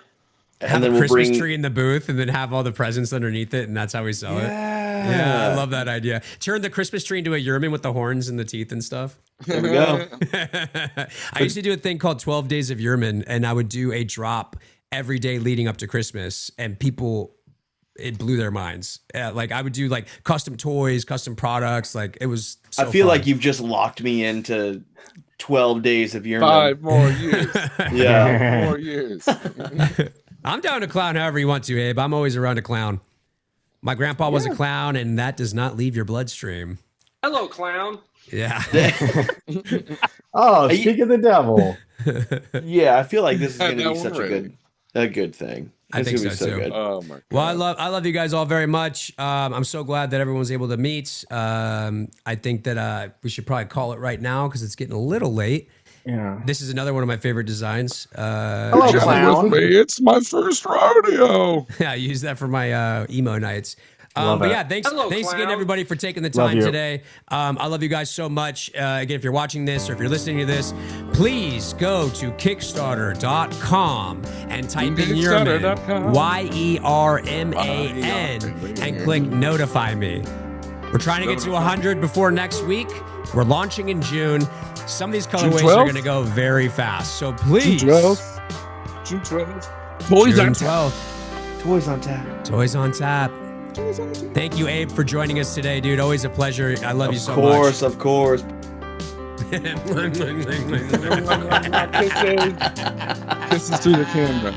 Have And a then we'll Christmas bring tree in the booth, and then have all the presents underneath it, and that's how we sell it. Yeah, I love that idea. Turn the Christmas tree into a Yerman with the horns and the teeth and stuff. There we go. I used to do a thing called 12 Days of Yerman, and I would do a drop every day leading up to Christmas, and people, it blew their minds. Like I would do like custom toys, custom products. Like it was so I feel fun. like you've just locked me into 12 days of Yerman. 5 more years. Yeah. 5 more years. I'm down to clown however you want to, Abe. I'm always around to clown. My grandpa was a clown, and that does not leave your bloodstream. Hello, clown. Yeah. Oh, speak of the devil. Yeah, I feel like this is Had going to that be one such ready. a good thing. I think so too. Good. Oh my God. Well, I love you guys all very much. I'm so glad that everyone was able to meet. I think that we should probably call it right now because it's getting a little late. Yeah. This is another one of my favorite designs. Hello, Chat clown. with me. It's my first rodeo. Yeah, I use that for my emo nights. Love But it. yeah, thanks again, everybody, for taking the time you. today. I love you guys so much. Again, if you're watching this or if you're listening to this, please go to Kickstarter.com and type in Yerman, Yerman, and click Notify Me. We're trying to get to 100 before next week. We're launching in June. Some of these colorways are going to go very fast. So please. June 12th. Toys June on tap. 12th. Toys on tap. Toys on tap. Thank you, Abe, for joining us today, dude. Always a pleasure. I love you so much. Of course. Kisses through the camera.